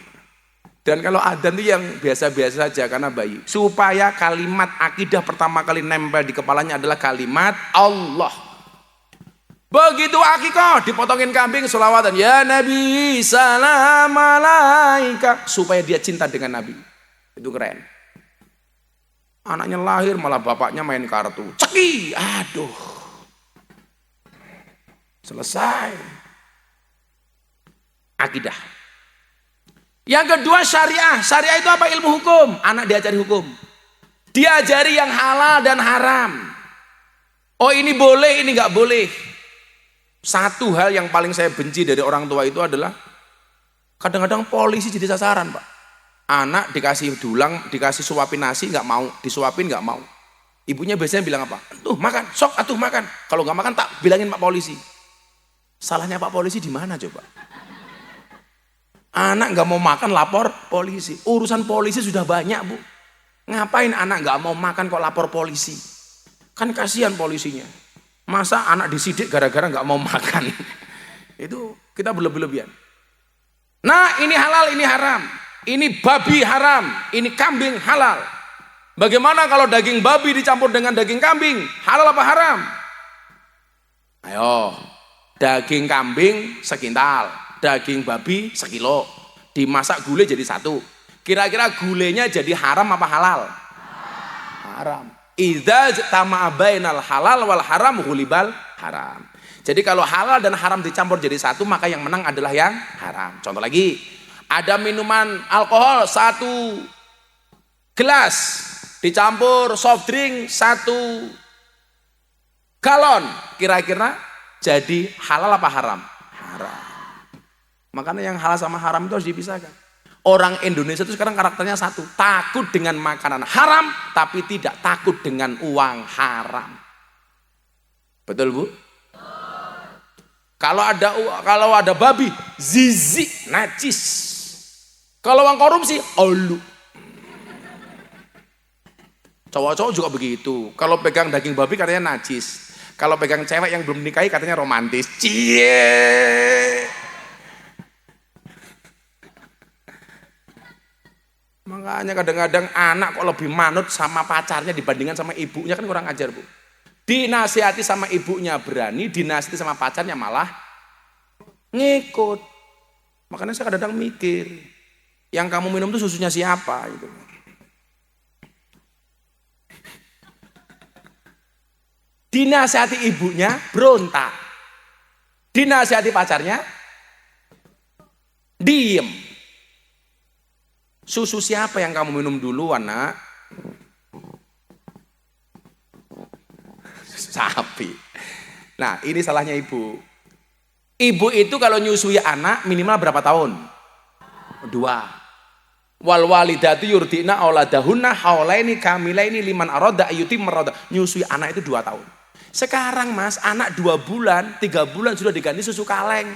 [SPEAKER 1] Dan kalau adan itu yang biasa-biasa saja karena bayi. Supaya kalimat akidah pertama kali nempel di kepalanya adalah kalimat Allah. Begitu akikah dipotongin kambing selawatan ya Nabi salam alaika supaya dia cinta dengan Nabi. Itu keren. Anaknya lahir malah bapaknya main kartu. Ceki, aduh. Selesai. Akidah. Yang kedua syariah. Syariah itu apa? Ilmu hukum. Anak diajari hukum. Diajari yang halal dan haram. Oh ini boleh, ini nggak boleh. Satu hal yang paling saya benci dari orang tua itu adalah kadang-kadang polisi jadi sasaran, Pak. Anak dikasih dulang, dikasih suapin nasi nggak mau, disuapin nggak mau. Ibunya biasanya bilang apa? Tuh makan, sok atuh makan. Kalau nggak makan tak bilangin Pak polisi. Salahnya Pak polisi di mana coba? Anak nggak mau makan lapor polisi. Urusan polisi sudah banyak, Bu. Ngapain anak nggak mau makan kok lapor polisi? Kan kasihan polisinya. Masa anak disidik gara-gara nggak mau makan? Itu kita berlebihan. Nah ini halal, ini haram. Ini babi haram, ini kambing halal. Bagaimana kalau daging babi dicampur dengan daging kambing? Halal apa haram? Ayo, daging kambing sekintal, daging babi sekilo. Dimasak gulai jadi satu. Kira-kira gulainya jadi haram apa halal? Haram. Idza tama'a bainal halal wal haram ghulibal haram. Jadi kalau halal dan haram dicampur jadi satu, maka yang menang adalah yang haram. Contoh lagi, ada minuman alkohol 1 gelas dicampur soft drink 1 galon. Kira-kira jadi halal apa haram? Haram. Makanya yang halal sama haram itu harus dipisahkan. Orang Indonesia itu sekarang karakternya satu, takut dengan makanan haram, tapi tidak takut dengan uang haram. Betul Bu? Kalau ada babi, zizi, najis. Kalau uang korupsi, olu. Cowok-cowok juga begitu. Kalau pegang daging babi katanya najis. Kalau pegang cewek yang belum nikahi katanya romantis. Cie. Makanya kadang-kadang anak kok lebih manut sama pacarnya dibandingkan sama ibunya, kan kurang ajar Bu. Dinasihati sama ibunya berani, dinasihati sama pacarnya malah ngikut. Makanya saya kadang-kadang mikir, yang kamu minum itu susunya siapa gitu. Dinasihati ibunya berontak, dinasihati pacarnya diem. Susu siapa yang kamu minum duluan, Nak? Sapi. Nah, ini salahnya ibu. Ibu itu kalau nyusui anak minimal berapa tahun? 2. Wal walidatu yurdina auladahunna haulaini kamilaini liman arada ayyutim marada. Nyusui anak itu 2 tahun. Sekarang Mas, anak 2 bulan, 3 bulan sudah diganti susu kaleng.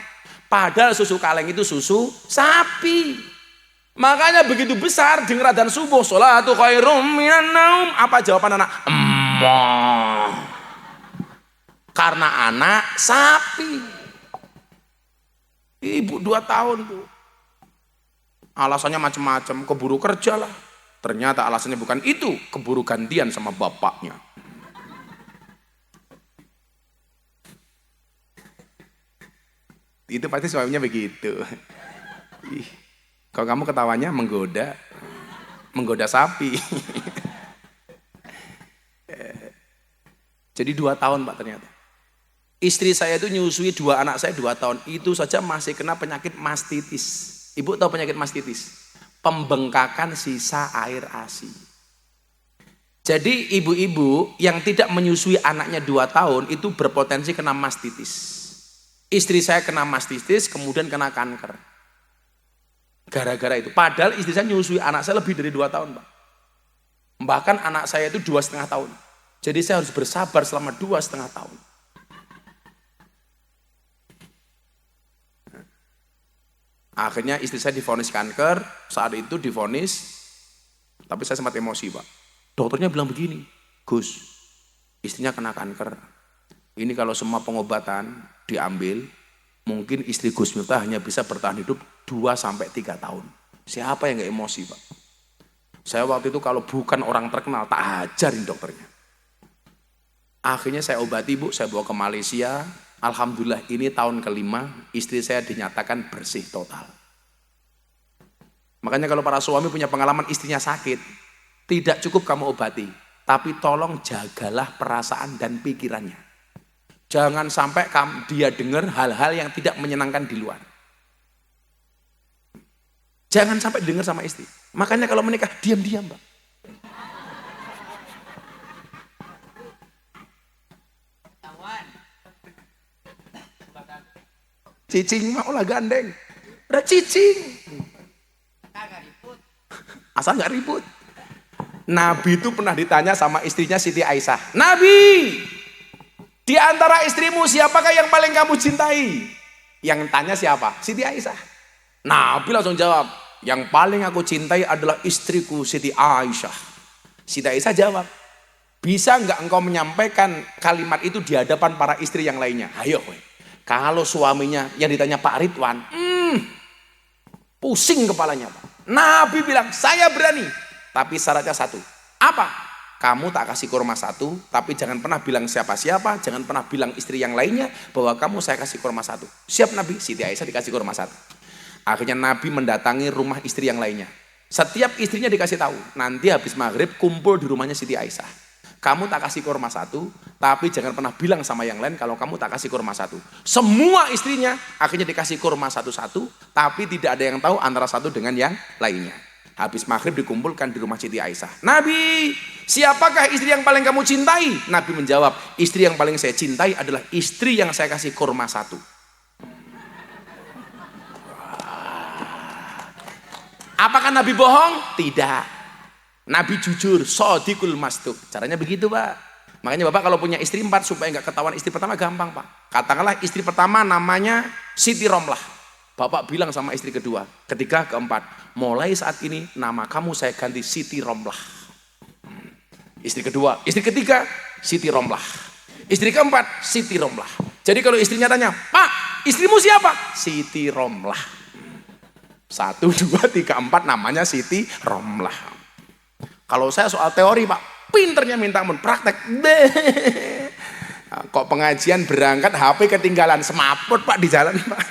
[SPEAKER 1] Padahal susu kaleng itu susu sapi. Makanya begitu besar dengar adzan subuh, sholatu khairum minan naum. Apa jawaban anak? Embah. Karena anak sapi. Ibu 2 tahun tuh. Alasannya macam-macam, keburu kerja lah. Ternyata alasannya bukan itu, keburu gantian sama bapaknya. Itu pasti suaminya begitu. Kalau kamu ketawanya menggoda sapi. Jadi 2 tahun Pak ternyata. Istri saya itu nyusui 2 anak saya 2 tahun. Itu saja masih kena penyakit mastitis. Ibu tahu penyakit mastitis? Pembengkakan sisa air ASI. Jadi ibu-ibu yang tidak menyusui anaknya 2 tahun itu berpotensi kena mastitis. Istri saya kena mastitis kemudian kena kanker. Gara-gara itu. Padahal istri saya nyusui anak saya lebih dari 2 tahun Pak. Bahkan anak saya itu 2,5 tahun. Jadi saya harus bersabar selama 2,5 tahun. Akhirnya istri saya divonis kanker. Saat itu divonis, tapi saya sempat emosi Pak. Dokternya bilang begini, Gus, istrinya kena kanker. Ini kalau semua pengobatan diambil, mungkin istri Gus Miftah hanya bisa bertahan hidup 2-3 tahun. Siapa yang gak emosi Pak? Saya waktu itu kalau bukan orang terkenal, tak ajarin dokternya. Akhirnya saya obati Bu, saya bawa ke Malaysia. Alhamdulillah ini tahun kelima istri saya dinyatakan bersih total. Makanya kalau para suami punya pengalaman istrinya sakit, tidak cukup kamu obati, tapi tolong jagalah perasaan dan pikirannya. Jangan sampai dia dengar hal-hal yang tidak menyenangkan di luar. Jangan sampai dengar sama istri. Makanya kalau menikah diam-diam, Mbak. Cicing mau lah gandeng. Udah cicing. Asal nggak ribut. Nabi itu pernah ditanya sama istrinya Siti Aisyah. Nabi, di antara istrimu siapakah yang paling kamu cintai? Yang tanya siapa? Siti Aisyah. Nabi langsung jawab, yang paling aku cintai adalah istriku Siti Aisyah. Siti Aisyah jawab, bisa nggak engkau menyampaikan kalimat itu di hadapan para istri yang lainnya? Ayo, kalau suaminya yang ditanya Pak Ridwan, pusing kepalanya, Pak. Nabi bilang, saya berani, tapi syaratnya satu. Apa? Kamu tak kasih kurma satu, tapi jangan pernah bilang siapa-siapa, jangan pernah bilang istri yang lainnya bahwa kamu saya kasih kurma satu. Siap Nabi? Siti Aisyah dikasih kurma satu. Akhirnya Nabi mendatangi rumah istri yang lainnya. Setiap istrinya dikasih tahu, nanti habis maghrib kumpul di rumahnya Siti Aisyah. Kamu tak kasih kurma satu, tapi jangan pernah bilang sama yang lain kalau kamu tak kasih kurma satu. Semua istrinya akhirnya dikasih kurma satu-satu, tapi tidak ada yang tahu antara satu dengan yang lainnya. Habis maghrib dikumpulkan di rumah Siti Aisyah. Nabi, siapakah istri yang paling kamu cintai? Nabi menjawab, istri yang paling saya cintai adalah istri yang saya kasih kurma satu. Apakah Nabi bohong? Tidak. Nabi jujur, shodiqul masduq. Caranya begitu, Pak. Makanya Bapak kalau punya istri 4 supaya nggak ketahuan istri pertama gampang, Pak. Katakanlah istri pertama namanya Siti Romlah. Bapak bilang sama istri kedua, ketiga, keempat, mulai saat ini nama kamu saya ganti Siti Romlah. Istri kedua, istri ketiga Siti Romlah. Istri keempat Siti Romlah. Jadi kalau istrinya tanya, Pak, istrimu siapa? Siti Romlah. 1, 2, 3, 4 namanya Siti Romlah. Kalau saya soal teori, Pak, pinternya minta ampun, praktek. Kok pengajian berangkat HP ketinggalan, semaput Pak di jalan, Pak.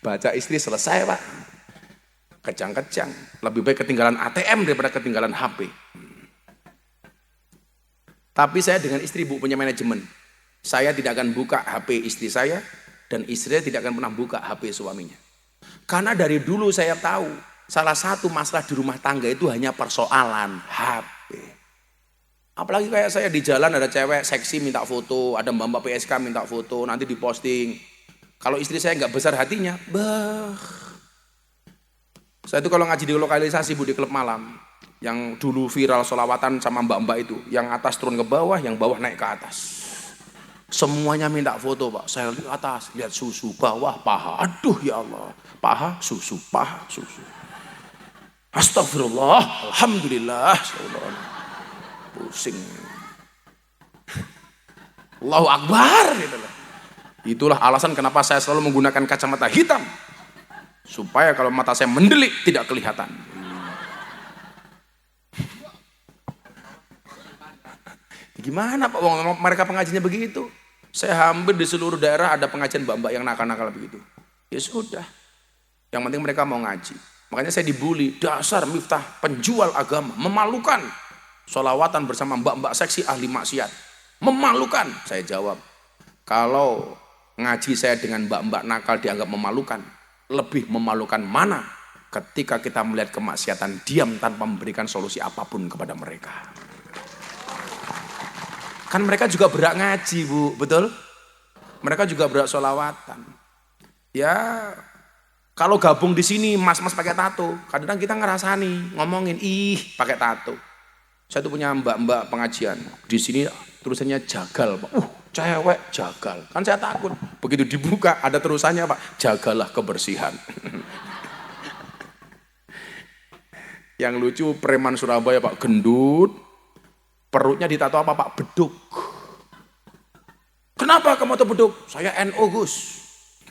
[SPEAKER 1] Baca istri selesai, Pak. Kejang-kejang. Lebih baik ketinggalan ATM daripada ketinggalan HP. Tapi saya dengan istri, Bu, punya manajemen. Saya tidak akan buka HP istri saya, dan istri tidak akan pernah buka HP suaminya. Karena dari dulu saya tahu, salah satu masalah di rumah tangga itu hanya persoalan HP. Apalagi kayak saya di jalan ada cewek seksi minta foto, ada mbak-mbak PSK minta foto, nanti diposting. Kalau istri saya nggak besar hatinya, saya itu kalau ngaji di lokalisasi, Bu, di klub malam, yang dulu viral sholawatan sama mbak-mbak itu, yang atas turun ke bawah, yang bawah naik ke atas. Semuanya minta foto, Pak. Saya lihat atas, lihat susu, bawah paha. Aduh ya Allah, paha susu, paha susu. Astagfirullah, alhamdulillah, pusing. Allahu Akbar, gitu loh. Itulah alasan kenapa saya selalu menggunakan kacamata hitam, supaya kalau mata saya mendelik tidak kelihatan. Gimana Pak, mereka pengajiannya begitu? Saya hampir di seluruh daerah ada pengajian mbak-mbak yang nakal-nakal begitu. Ya sudah, yang penting mereka mau ngaji. Makanya saya dibully, dasar Miftah penjual agama, memalukan. Sholawatan bersama mbak-mbak seksi ahli maksiat, memalukan. Saya jawab, kalau ngaji saya dengan mbak-mbak nakal dianggap memalukan, lebih memalukan mana ketika kita melihat kemaksiatan diam tanpa memberikan solusi apapun kepada mereka. Kan mereka juga berak ngaji, Bu, betul? Mereka juga berak sholawatan. Ya, kalau gabung di sini mas-mas pakai tato, kadang-kadang kita ngerasani ngomongin pakai tato. Saya tuh punya mbak-mbak pengajian di sini tulisannya jagal, Pak. Cewek jagal. Kan saya takut. Begitu dibuka ada terusannya, Pak. Jagalah kebersihan. Yang lucu preman Surabaya, Pak, gendut. Perutnya ditato apa, Pak? Beduk. Kenapa kamu tato beduk? Saya NO, Gus.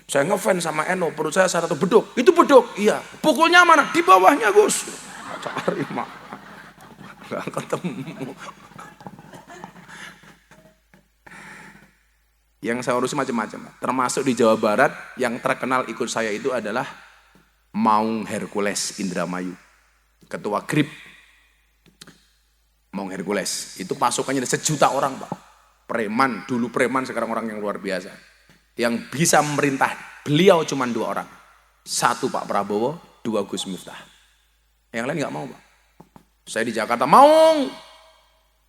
[SPEAKER 1] Saya ngefans sama NO, perut saya tato beduk. Itu beduk? Iya. Pukulnya mana? Di bawahnya, Gus. Cari mak. Gak ketemu. Yang saya urusi macam-macam, termasuk di Jawa Barat yang terkenal ikut saya itu adalah Maung Hercules Indramayu, ketua GRIP Maung Hercules. Itu pasukannya 1 juta orang, Pak. Preman, dulu preman, sekarang orang yang luar biasa. Yang bisa memerintah beliau cuma 2 orang. 1 Pak Prabowo, 2 Gus Miftah. Yang lain nggak mau, Pak. Saya di Jakarta, Maung,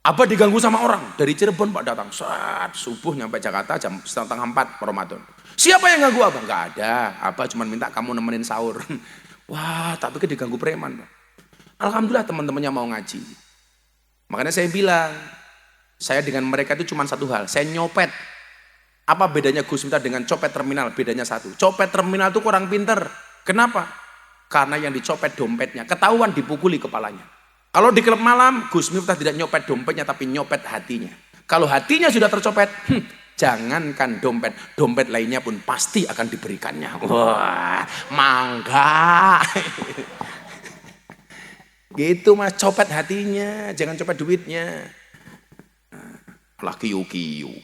[SPEAKER 1] apa diganggu sama orang? Dari Cirebon Pak datang, saat subuh nyampe Jakarta jam 3:30 Ramadan. Siapa yang ganggu Abang? Nggak ada, Abah cuma minta kamu nemenin sahur. Wah, tapi kan diganggu preman, Pak. Alhamdulillah teman-temannya mau ngaji. Makanya saya bilang, saya dengan mereka itu cuma satu hal, saya nyopet. Apa bedanya Gus Miftah dengan copet terminal? Bedanya satu, copet terminal itu kurang pinter. Kenapa? Karena yang dicopet dompetnya, ketahuan dipukuli kepalanya. Kalau di klub malam, Gus Miftah tidak nyopet dompetnya, tapi nyopet hatinya. Kalau hatinya sudah tercopet, jangankan dompet, dompet lainnya pun pasti akan diberikannya. Wah, mangga. Gitu Mas, copet hatinya, jangan copet duitnya. Malah kiu-kiu.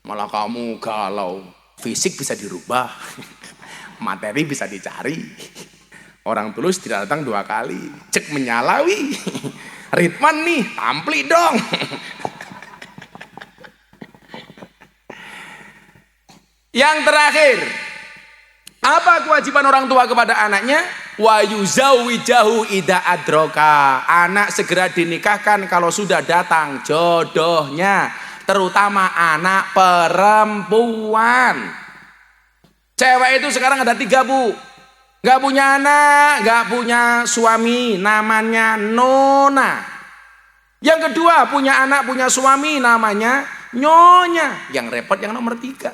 [SPEAKER 1] Malah kamu galau, fisik bisa dirubah, materi bisa dicari. Orang tulus tidak datang 2 kali, cek menyalawi. Ridwan nih, tampli dong. Yang terakhir, apa kewajiban orang tua kepada anaknya? Wa yuzawwijahu idza adroka. Anak segera dinikahkan kalau sudah datang jodohnya, terutama anak perempuan. Cewek itu sekarang ada 3, Bu. Gak punya anak, gak punya suami, namanya Nona. Yang kedua, punya anak, punya suami, namanya Nyonya. Yang repot yang nomor 3.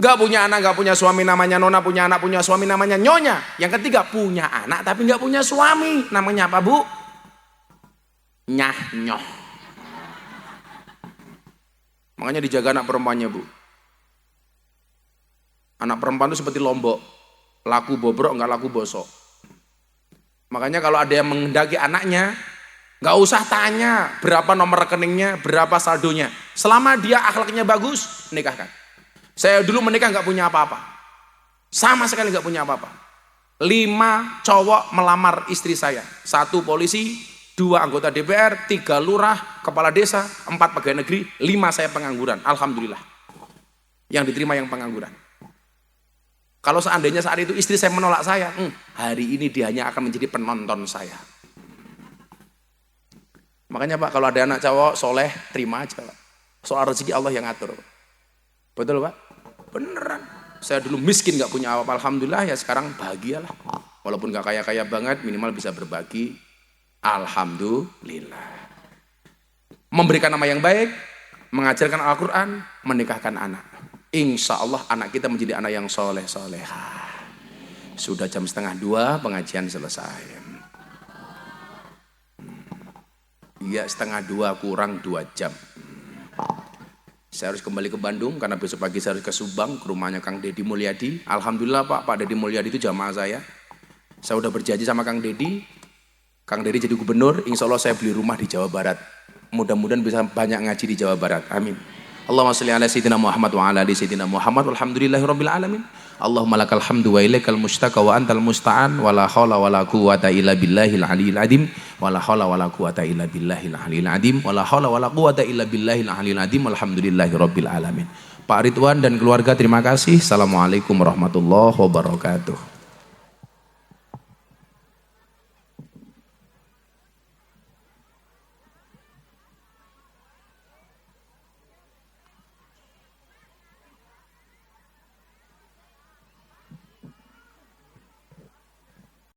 [SPEAKER 1] Gak punya anak, gak punya suami, namanya Nona. Punya anak, punya suami, namanya Nyonya. Yang ketiga, punya anak tapi gak punya suami, namanya apa, Bu? Nyah nyoh. Makanya dijaga anak perempuannya, Bu. Anak perempuan itu seperti lombok, laku bobrok nggak laku bosok. Makanya kalau ada yang menghendaki anaknya, nggak usah tanya berapa nomor rekeningnya, berapa saldonya. Selama dia akhlaknya bagus, nikahkan. Saya dulu menikah nggak punya apa-apa, sama sekali nggak punya apa-apa. 5 cowok melamar istri saya, 1 polisi, 2 anggota DPR, 3 lurah, kepala desa, 4 pegawai negeri, 5 saya pengangguran. Alhamdulillah, yang diterima yang pengangguran. Kalau seandainya saat itu istri saya menolak saya, hari ini dia hanya akan menjadi penonton saya. Makanya Pak, kalau ada anak cowok soleh, terima aja Pak. Soal rezeki Allah yang ngatur. Betul Pak? Beneran. Saya dulu miskin gak punya apa-apa, alhamdulillah ya sekarang bahagialah. Walaupun gak kaya-kaya banget, minimal bisa berbagi. Alhamdulillah. Memberikan nama yang baik, mengajarkan Al-Quran, menikahkan anak. Insya Allah anak kita menjadi anak yang soleh-solehah. Sudah jam 1:30 pengajian selesai. Iya, 1:30 kurang 2 jam. Saya harus kembali ke Bandung karena besok pagi saya harus ke Subang, ke rumahnya Kang Deddy Mulyadi. Alhamdulillah Pak Deddy Mulyadi itu jamaah saya. Saya udah berjanji sama Kang Deddy. Kang Deddy jadi gubernur, insya Allah saya beli rumah di Jawa Barat. Mudah-mudahan bisa banyak ngaji di Jawa Barat. Amin. Allahumma sholli ala sayyidina Muhammad wa ala ali sayyidina Muhammad walhamdulillahirabbil alamin. Allahumma lakal hamdu wa ilaikal mustaka wa antal musta'an wa la haula wa la quwwata illa billahil aliyil azim wa la haula wa la quwwata illa billahil aliyil azim wa la haula wa la quwwata illa billahil aliyil azim walhamdulillahirabbil alamin. Pak Ridwan dan keluarga terima kasih. Assalamualaikum warahmatullahi wabarakatuh.